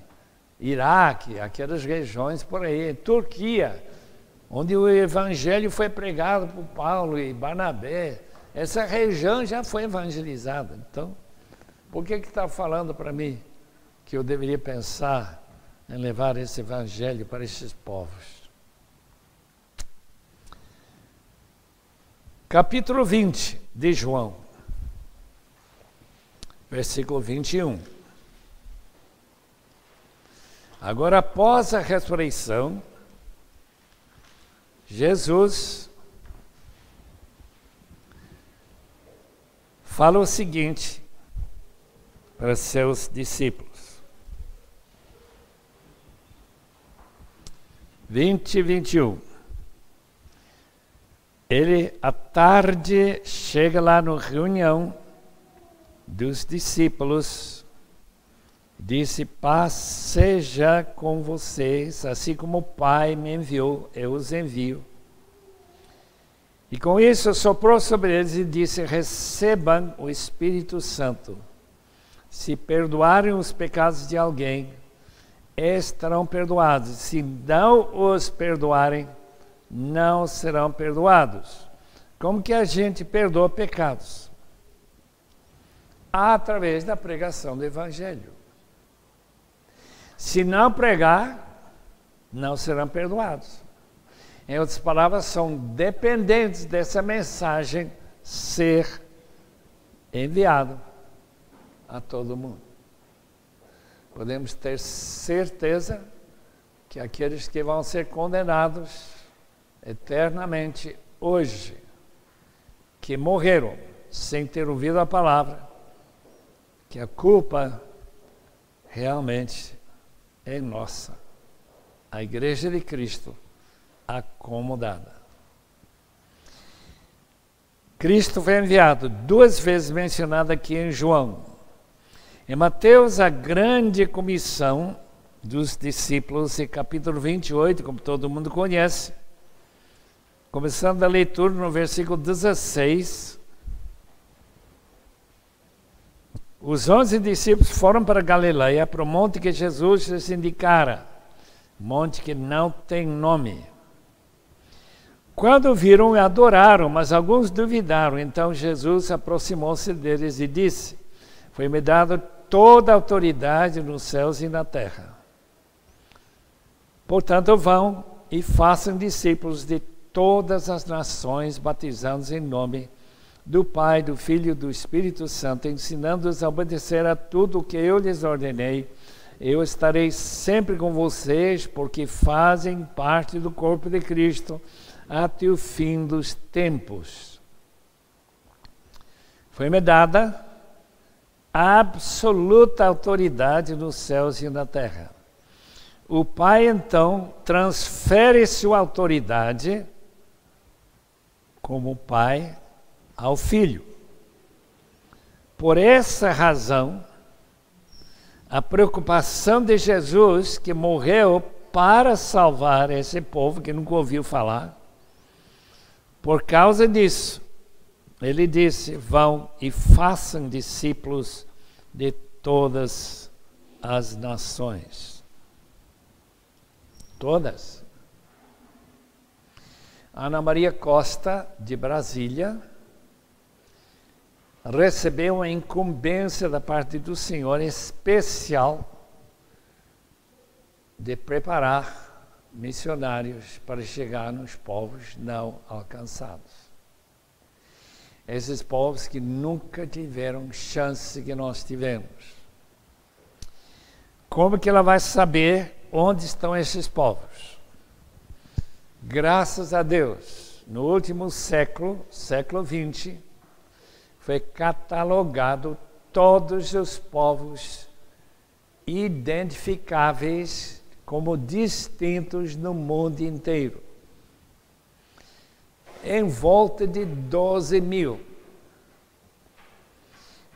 Iraque, aquelas regiões por aí, Turquia, onde o evangelho foi pregado por Paulo e Barnabé. Essa região já foi evangelizada. Então, por que está falando para mim que eu deveria pensar em levar esse evangelho para esses povos? Capítulo 20 de João, versículo 21. Agora, após a ressurreição, Jesus fala o seguinte para seus discípulos. 20 e 21. Ele, à tarde, chega lá na reunião dos discípulos, disse: paz seja com vocês, assim como o Pai me enviou, eu os envio. E com isso soprou sobre eles e disse: recebam o Espírito Santo. Se perdoarem os pecados de alguém, estarão perdoados. Se não os perdoarem, não serão perdoados. Como que a gente perdoa pecados? Através da pregação do Evangelho. Se não pregar, não serão perdoados. Em outras palavras, são dependentes dessa mensagem ser enviada a todo mundo. Podemos ter certeza que aqueles que vão ser condenados eternamente hoje, que morreram sem ter ouvido a palavra, que a culpa realmente é nossa, a Igreja de Cristo acomodada. Cristo foi enviado 2 vezes mencionado aqui em João. Em Mateus, a grande comissão dos discípulos, em capítulo 28, como todo mundo conhece, começando a leitura no versículo 16, os 11 discípulos foram para Galileia, para o monte que Jesus lhes indicara, monte que não tem nome. Quando viram, adoraram, mas alguns duvidaram. Então Jesus aproximou-se deles e disse: foi-me dado toda a autoridade nos céus e na terra. Portanto, vão e façam discípulos de todas as nações, batizando-os em nome do Pai, do Filho e do Espírito Santo, ensinando-os a obedecer a tudo o que eu lhes ordenei. Eu estarei sempre com vocês, porque fazem parte do corpo de Cristo, até o fim dos tempos. Foi-me dada absoluta autoridade nos céus e na terra. O Pai, então, transfere sua autoridade como Pai ao Filho. Por essa razão, a preocupação de Jesus, que morreu para salvar esse povo que nunca ouviu falar, por causa disso, ele disse: vão e façam discípulos de todas as nações. Todas. Ana Maria Costa, de Brasília, recebeu uma incumbência da parte do Senhor especial de preparar missionários para chegar nos povos não alcançados. Esses povos que nunca tiveram chance que nós tivemos. Como que ela vai saber onde estão esses povos? Graças a Deus, no último século, século XX, foi catalogado todos os povos identificáveis como distintos no mundo inteiro. Em volta de 12 mil.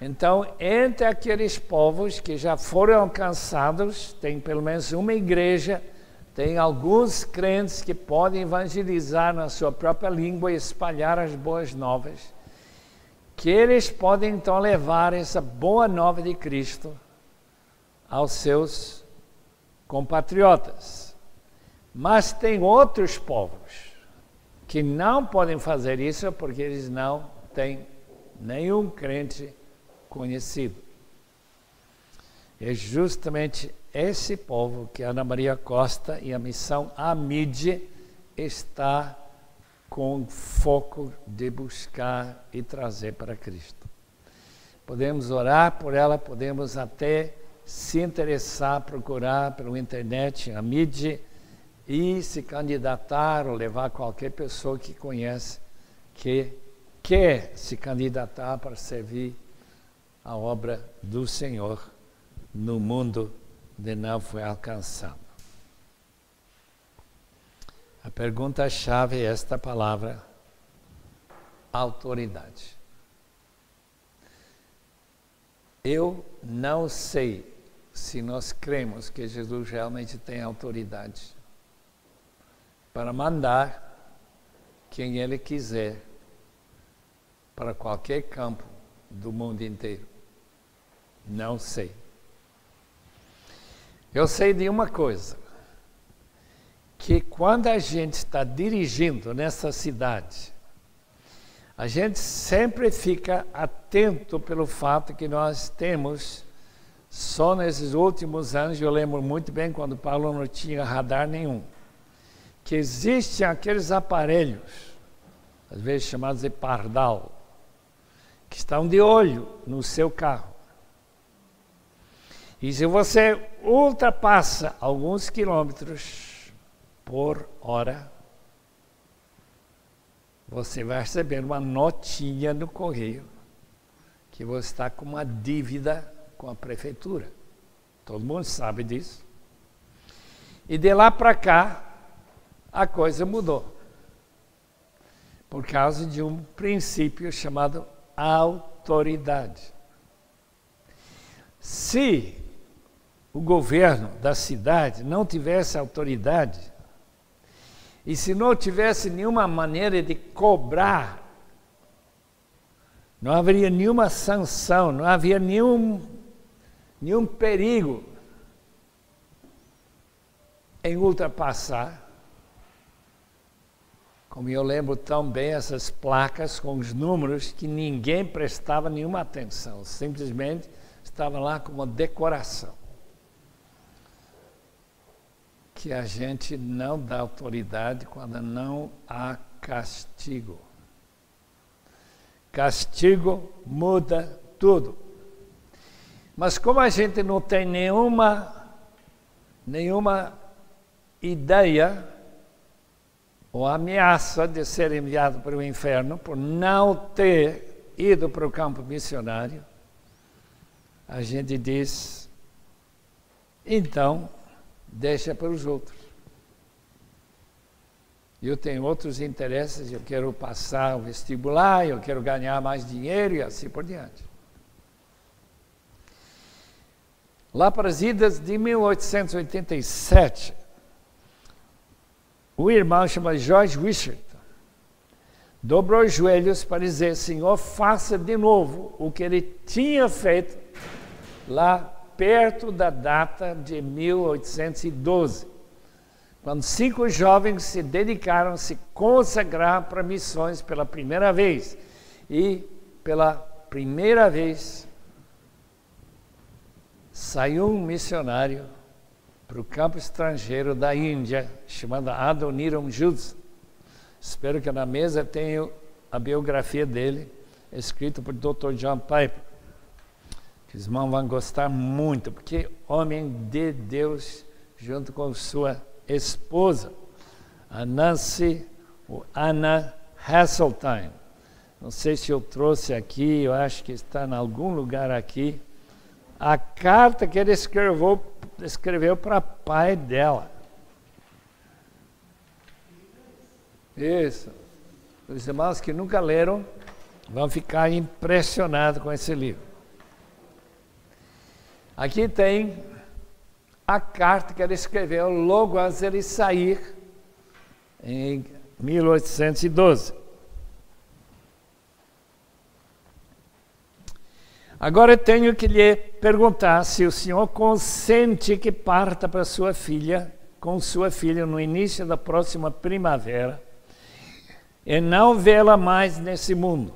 Então, entre aqueles povos que já foram alcançados, tem pelo menos uma igreja, tem alguns crentes que podem evangelizar na sua própria língua e espalhar as boas novas, que eles podem então levar essa boa nova de Cristo aos seus compatriotas. Mas tem outros povos que não podem fazer isso porque eles não têm nenhum crente conhecido. É justamente esse povo que Ana Maria Costa e a missão AMID está com foco de buscar e trazer para Cristo. Podemos orar por ela, podemos até se interessar, procurar pela internet, AMID, e se candidatar ou levar qualquer pessoa que conhece, que quer se candidatar para servir a obra do Senhor no mundo de não foi alcançado. A pergunta-chave é esta palavra: autoridade. Eu não sei se nós cremos que Jesus realmente tem autoridade para mandar quem Ele quiser para qualquer campo do mundo inteiro. Não sei. Eu sei de uma coisa, que quando a gente está dirigindo nessa cidade, a gente sempre fica atento pelo fato que nós temos, só nesses últimos anos, eu lembro muito bem quando Paulo não tinha radar nenhum, que existem aqueles aparelhos, às vezes chamados de pardal, que estão de olho no seu carro. E se você ultrapassa alguns quilômetros por hora, você vai receber uma notinha no correio que você está com uma dívida com a prefeitura. Todo mundo sabe disso. E de lá para cá, a coisa mudou. Por causa de um princípio chamado autoridade. Se o governo da cidade não tivesse autoridade, e se não tivesse nenhuma maneira de cobrar, não haveria nenhuma sanção, não havia nenhum perigo em ultrapassar. Como eu lembro tão bem essas placas com os números que ninguém prestava nenhuma atenção, simplesmente estava lá como decoração. Que a gente não dá autoridade quando não há castigo. Castigo muda tudo. Mas como a gente não tem nenhuma ideia ou ameaça de ser enviado para o inferno por não ter ido para o campo missionário, a gente diz, então, deixa para os outros. Eu tenho outros interesses, eu quero passar o vestibular, eu quero ganhar mais dinheiro e assim por diante. Lá para as idas de 1887, o irmão chamado George Wishart dobrou os joelhos para dizer, Senhor, faça de novo o que ele tinha feito lá perto da data de 1812, quando 5 jovens se dedicaram a se consagrar para missões pela primeira vez. E pela primeira vez saiu um missionário para o campo estrangeiro da Índia, chamado Adoniram Judson. Espero que na mesa tenha a biografia dele, escrita por Dr. John Piper. Que os irmãos vão gostar muito, porque homem de Deus, junto com sua esposa, a Nancy ou Anna Hasseltine. Não sei se eu trouxe aqui, eu acho que está em algum lugar aqui, a carta que ele escreveu para o pai dela. Isso. Os irmãos que nunca leram vão ficar impressionados com esse livro. Aqui tem a carta que ele escreveu logo antes de ele sair, em 1812. Agora eu tenho que lhe perguntar se o senhor consente que parta para sua filha, com sua filha no início da próxima primavera, e não vê-la mais nesse mundo.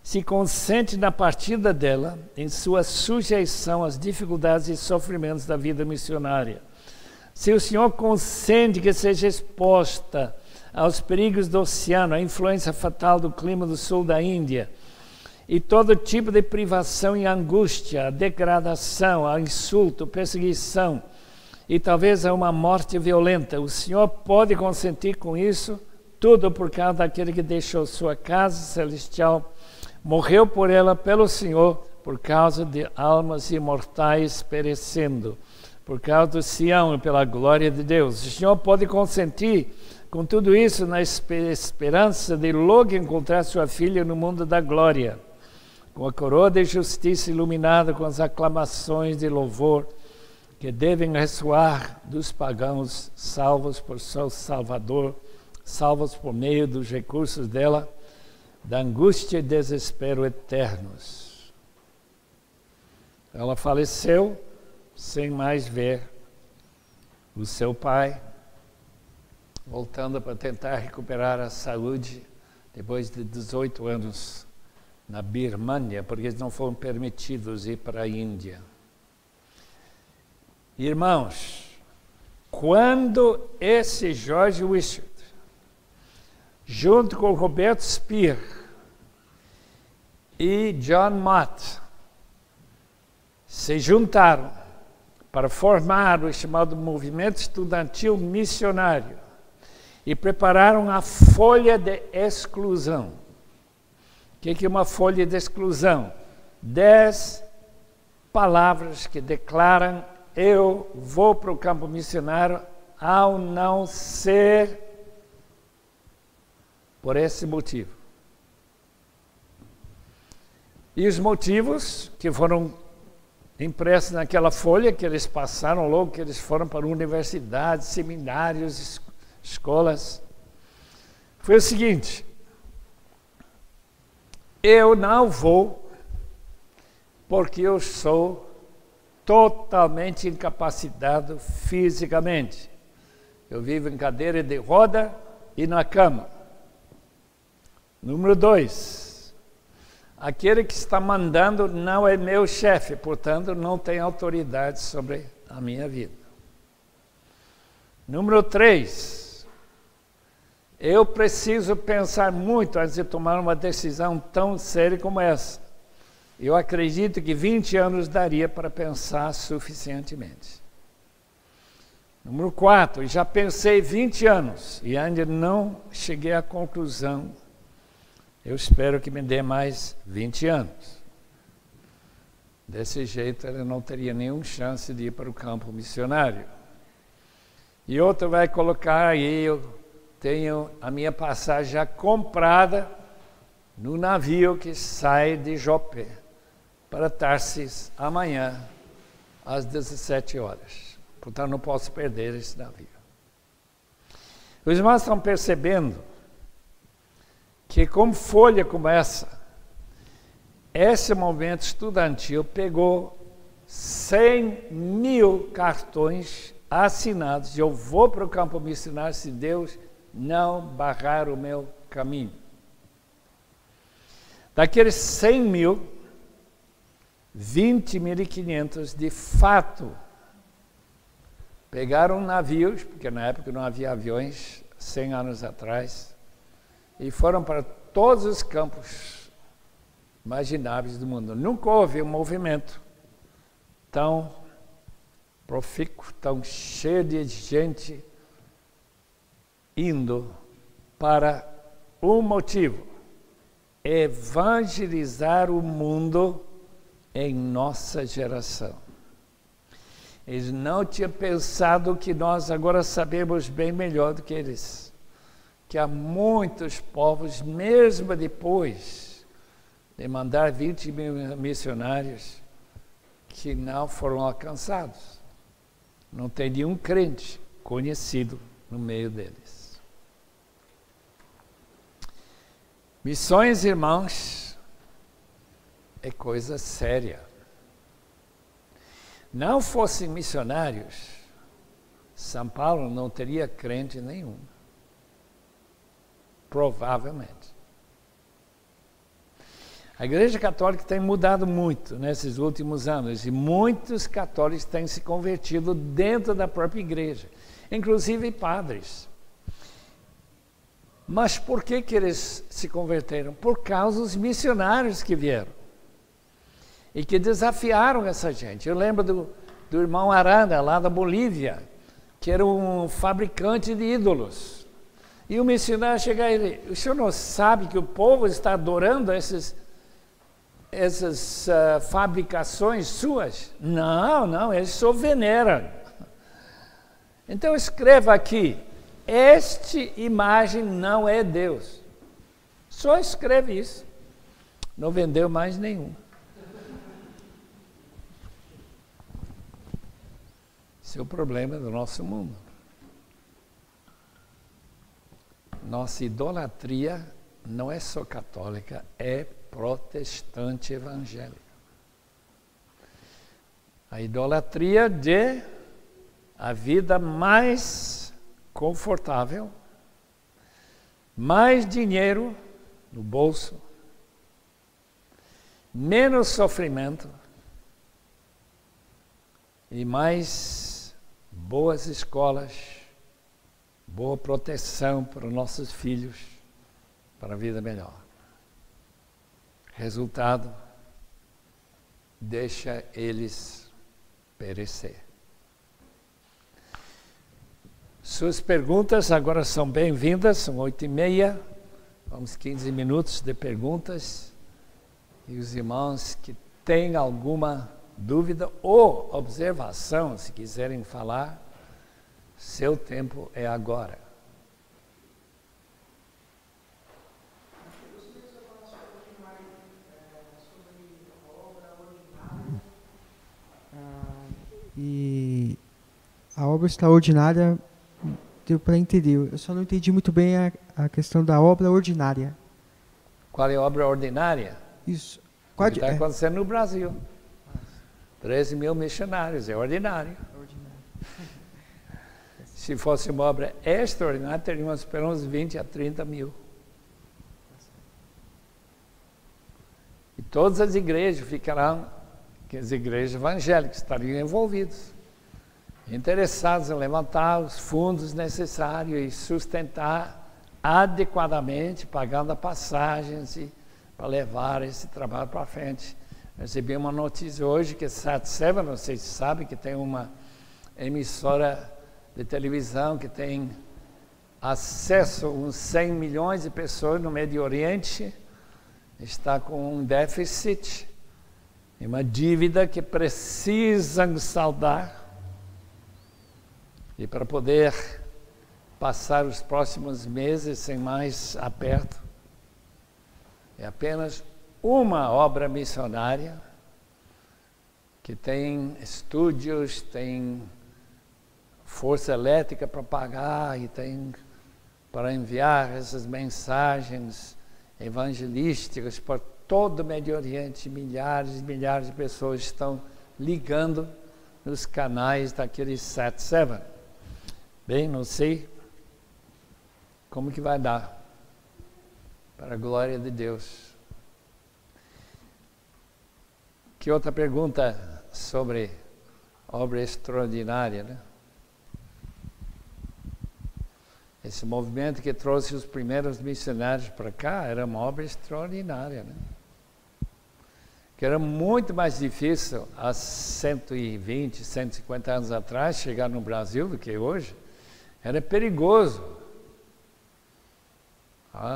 Se consente na partida dela, em sua sujeição às dificuldades e sofrimentos da vida missionária. Se o senhor consente que seja exposta aos perigos do oceano, à influência fatal do clima do sul da Índia, e todo tipo de privação e angústia, a degradação, a insulto, perseguição, e talvez a uma morte violenta, o senhor pode consentir com isso? Tudo por causa daquele que deixou sua casa celestial, morreu por ela pelo Senhor, por causa de almas imortais perecendo, por causa do Sião e pela glória de Deus. O Senhor pode consentir com tudo isso na esperança de logo encontrar sua filha no mundo da glória, com a coroa de justiça iluminada com as aclamações de louvor que devem ressoar dos pagãos salvos por seu Salvador, salvos por meio dos recursos dela, da angústia e desespero eternos. Ela faleceu sem mais ver o seu pai, voltando para tentar recuperar a saúde depois de 18 anos na Birmânia, porque eles não foram permitidos ir para a Índia. Irmãos, quando esse George Wishart, junto com Roberto Speer e John Mott, se juntaram para formar o chamado Movimento Estudantil Missionário e prepararam a folha de exclusão. O que é uma folha de exclusão? 10 palavras que declaram: eu vou para o campo missionário ao não ser por esse motivo. E os motivos que foram impressos naquela folha que eles passaram logo que eles foram para universidades, seminários, escolas, foi o seguinte: eu não vou porque eu sou totalmente incapacitado fisicamente. Eu vivo em cadeira de roda e na cama. Número 2, aquele que está mandando não é meu chefe, portanto não tem autoridade sobre a minha vida. Número 3, eu preciso pensar muito antes de tomar uma decisão tão séria como essa. Eu acredito que 20 anos daria para pensar suficientemente. Número 4, já pensei 20 anos e ainda não cheguei à conclusão. Eu espero que me dê mais 20 anos. Desse jeito, ele não teria nenhuma chance de ir para o campo missionário. E outro vai colocar aí, eu tenho a minha passagem já comprada no navio que sai de Jope para Tarsis amanhã, às 17 horas. Portanto, não posso perder esse navio. Os irmãos estão percebendo que, como folha como esse movimento estudantil pegou 100 mil cartões assinados. Eu vou para o campo missionário se Deus não barrar o meu caminho. Daqueles 100 mil, 20.500 de fato pegaram navios, porque na época não havia aviões, 100 anos atrás, e foram para todos os campos imagináveis do mundo. Nunca houve um movimento tão profícuo, tão cheio de gente indo para um motivo: evangelizar o mundo em nossa geração. Eles não tinham pensado que nós agora sabemos bem melhor do que eles, que há muitos povos, mesmo depois de mandar 20 mil missionários, que não foram alcançados. Não tem nenhum crente conhecido no meio deles. Missões, irmãos, é coisa séria. Não fossem missionários, São Paulo não teria crente nenhum. Provavelmente. A Igreja Católica tem mudado muito nesses últimos anos e muitos católicos têm se convertido dentro da própria igreja, inclusive padres. Mas por que eles se converteram? Por causa dos missionários que vieram e que desafiaram essa gente. Eu lembro do irmão Arana, lá da Bolívia, que era um fabricante de ídolos. E o missionário chega a ele: o senhor não sabe que o povo está adorando essas fabricações suas? Não, eles só veneram. Então escreva aqui: esta imagem não é Deus. Só escreve isso. Não vendeu mais nenhum. Esse é o problema do nosso mundo. Nossa idolatria não é só católica, é protestante evangélica. A idolatria de a vida mais confortável, mais dinheiro no bolso, menos sofrimento e mais boas escolas, boa proteção para os nossos filhos, para a vida melhor. Resultado, deixa eles perecer. Suas perguntas agora são bem-vindas, são 8h30, vamos 15 minutos de perguntas. E os irmãos que têm alguma dúvida ou observação, se quiserem falar, seu tempo é agora. E a obra extraordinária deu para entender. Eu só não entendi muito bem a questão da obra ordinária. Qual é a obra ordinária? Isso. O que está acontecendo no Brasil. 13 mil missionários, é ordinário. Se fosse uma obra extraordinária, teríamos pelo menos 20 a 30 mil. E todas as igrejas ficarão, que as igrejas evangélicas estariam envolvidas, interessadas em levantar os fundos necessários e sustentar adequadamente, pagando as passagens para levar esse trabalho para frente. Recebi uma notícia hoje que Sat7, não sei se sabe, que tem uma emissora de televisão que tem acesso a uns 100 milhões de pessoas no Médio Oriente, está com um déficit É uma dívida que precisam saldar. E para poder passar os próximos meses sem mais aperto, é apenas uma obra missionária que tem estúdios, tem força elétrica para pagar e tem para enviar essas mensagens evangelísticas para todo o Médio Oriente. Milhares e milhares de pessoas estão ligando nos canais daqueles 7-7. Bem, não sei como que vai dar, para a glória de Deus. Que outra pergunta sobre obra extraordinária, né? Esse movimento que trouxe os primeiros missionários para cá era uma obra extraordinária, né? Que era muito mais difícil há 120, 150 anos atrás chegar no Brasil do que hoje. Era perigoso.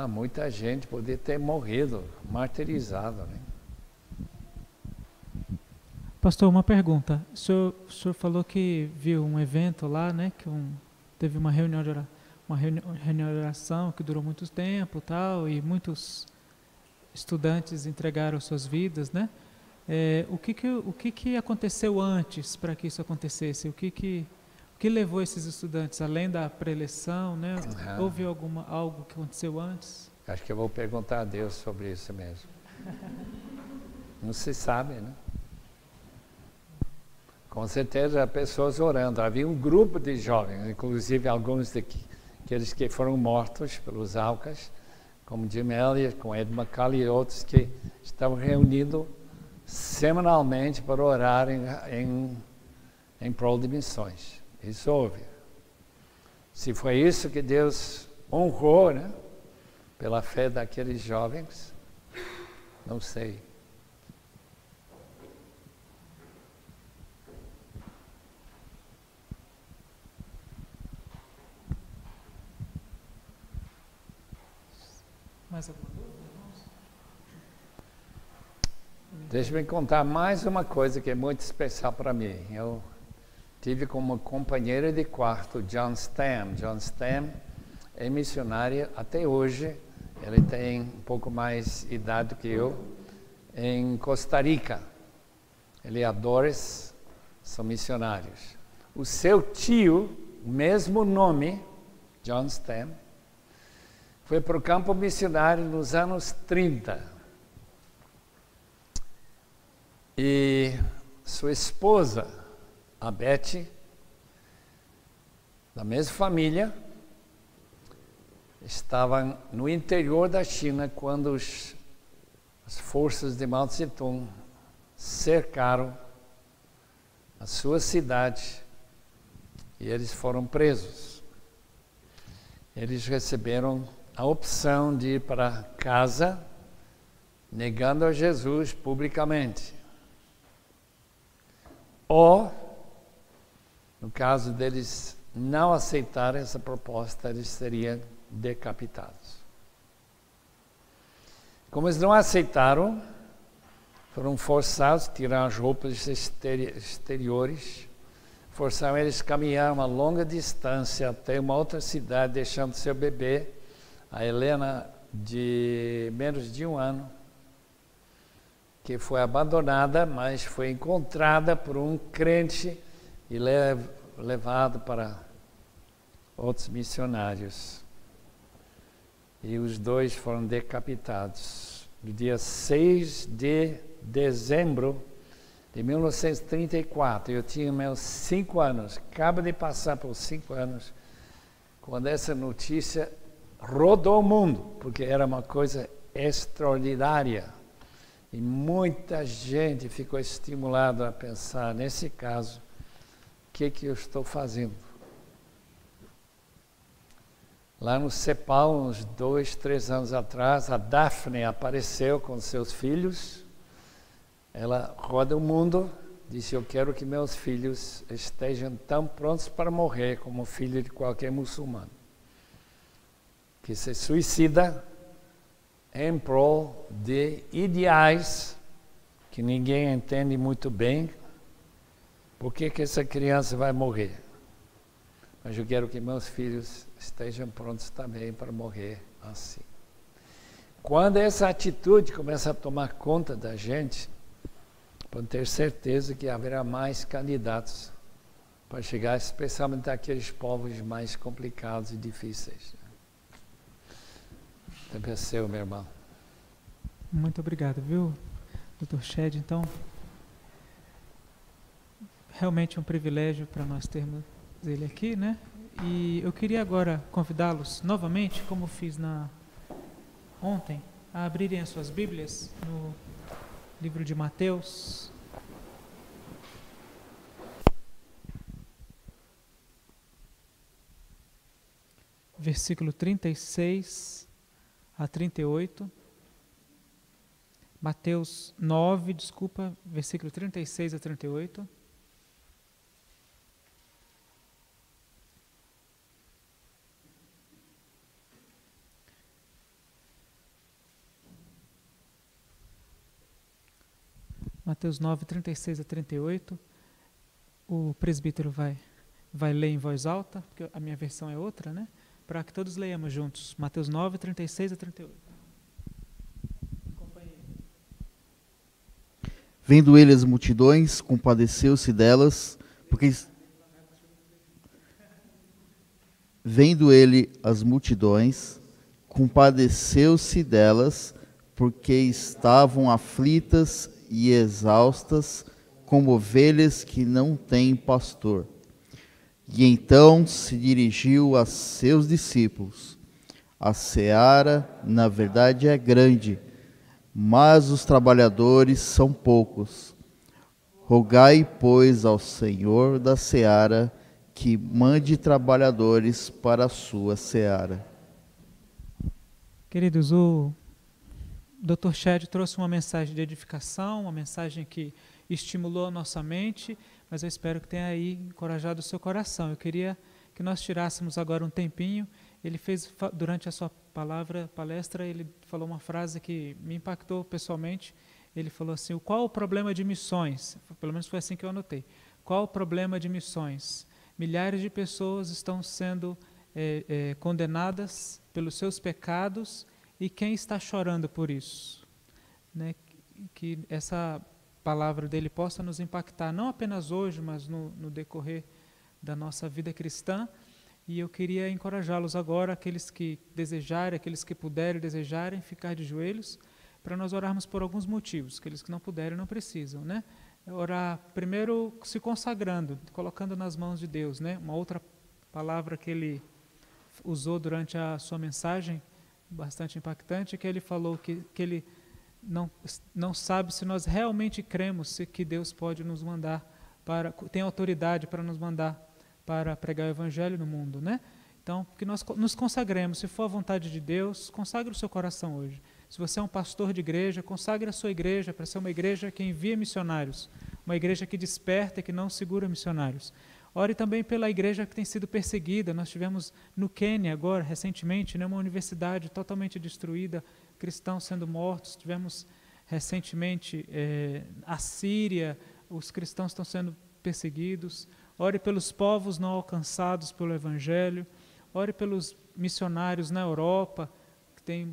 Muita gente podia ter morrido, martirizado, né? Pastor, uma pergunta. O senhor falou que viu um evento lá, né? Que teve uma reunião de oração que durou muito tempo, tal, e muitos estudantes entregaram suas vidas, né? O que aconteceu antes para que isso acontecesse? O que levou esses estudantes, além da preleção, né? Houve algo que aconteceu antes? Acho que eu vou perguntar a Deus sobre isso mesmo. Não se sabe, né? Com certeza, pessoas orando. Havia um grupo de jovens, inclusive alguns daqueles que foram mortos pelos Alcas, como Jim Elliot, com Ed McCully e outros que estavam reunidos semanalmente para orar em prol de missões. Isso houve. Se foi isso que Deus honrou, né, pela fé daqueles jovens, não sei. Mais alguma dúvida, irmãos? Deixa-me contar mais uma coisa que é muito especial para mim. Eu tive como companheiro de quarto John Stam. John Stam é missionário até hoje. Ele tem um pouco mais idade que eu, em Costa Rica. Ele e a Doris são missionários. O seu tio, mesmo nome, John Stam, foi para o campo missionário nos anos 30. E sua esposa, a Betty, da mesma família, estavam no interior da China quando as forças de Mao Tse-tung cercaram a sua cidade e eles foram presos. Eles receberam a opção de ir para casa negando a Jesus publicamente. Ou, no caso deles não aceitarem essa proposta, eles seriam decapitados. Como eles não aceitaram, foram forçados a tirar as roupas exteriores, forçaram eles a caminhar uma longa distância até uma outra cidade, deixando seu bebê, a Helena, de menos de 1 ano, que foi abandonada, mas foi encontrada por um crente e levado para outros missionários. E os dois foram decapitados. No dia 6 de dezembro de 1934, eu tinha meus 5 anos, acabo de passar por 5 anos, quando essa notícia rodou o mundo, porque era uma coisa extraordinária. E muita gente ficou estimulada a pensar, nesse caso, o que eu estou fazendo? Lá no CEPAL, uns 2, 3 anos atrás, a Daphne apareceu com seus filhos. Ela roda o mundo, disse, eu quero que meus filhos estejam tão prontos para morrer como o filho de qualquer muçulmano, que se suicida em prol de ideais que ninguém entende muito bem por que essa criança vai morrer. Mas eu quero que meus filhos estejam prontos também para morrer assim. Quando essa atitude começa a tomar conta da gente, pode ter certeza que haverá mais candidatos para chegar, especialmente àqueles povos mais complicados e difíceis. O tempo é seu, meu irmão. Muito obrigado, viu, Dr. Shed? Então, realmente é um privilégio para nós termos ele aqui, né? E eu queria agora convidá-los novamente, como fiz ontem, a abrirem as suas Bíblias no livro de Mateus. Versículo 36 a 38. Mateus 9, versículo 36 a 38. Mateus 9, 36 a 38. O presbítero vai ler em voz alta, porque a minha versão é outra, né? Para que todos leiamos juntos. Mateus 9, 36 a 38. Vendo ele as multidões, compadeceu-se delas, porque... Vendo ele as multidões, compadeceu-se delas, porque estavam aflitas e exaustas, como ovelhas que não têm pastor. E então se dirigiu a seus discípulos. A seara, na verdade, é grande, mas os trabalhadores são poucos. Rogai, pois, ao Senhor da seara que mande trabalhadores para a sua seara. Queridos, o Dr. Shed trouxe uma mensagem de edificação, uma mensagem que estimulou a nossa mente, mas eu espero que tenha aí encorajado o seu coração. Eu queria que nós tirássemos agora um tempinho. Ele fez, durante a sua palestra, ele falou uma frase que me impactou pessoalmente. Ele falou assim: qual o problema de missões? Pelo menos foi assim que eu anotei. Qual o problema de missões? Milhares de pessoas estão sendo condenadas pelos seus pecados, e quem está chorando por isso? Né? Que essa palavra dele possa nos impactar, não apenas hoje, mas no decorrer da nossa vida cristã. E eu queria encorajá-los agora, aqueles que desejarem, aqueles que puderem e desejarem, ficar de joelhos, para nós orarmos por alguns motivos. Aqueles que não puderem não precisam, né? Orar primeiro se consagrando, colocando nas mãos de Deus, né? Uma outra palavra que ele usou durante a sua mensagem, bastante impactante, que ele falou que ele não sabe se nós realmente cremos que Deus pode nos mandar, tem autoridade para nos mandar para pregar o Evangelho no mundo, né? Então, que nós nos consagremos. Se for a vontade de Deus, consagre o seu coração hoje. Se você é um pastor de igreja, consagre a sua igreja para ser uma igreja que envia missionários, uma igreja que desperta e que não segura missionários. Ore também pela igreja que tem sido perseguida. Nós tivemos no Quênia agora, recentemente, né, uma universidade totalmente destruída, cristãos sendo mortos. Tivemos recentemente a Síria, os cristãos estão sendo perseguidos. Ore pelos povos não alcançados pelo Evangelho. Ore pelos missionários na Europa, que tem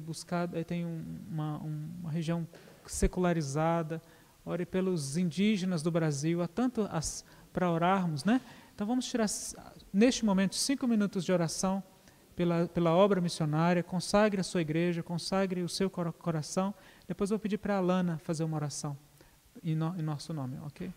uma região secularizada. Ore pelos indígenas do Brasil. Há tanto para orarmos, né? Então vamos tirar, neste momento, 5 minutos de oração pela obra missionária. Consagre a sua igreja, consagre o seu coração. Depois eu vou pedir para a Alana fazer uma oração em nosso nome, ok?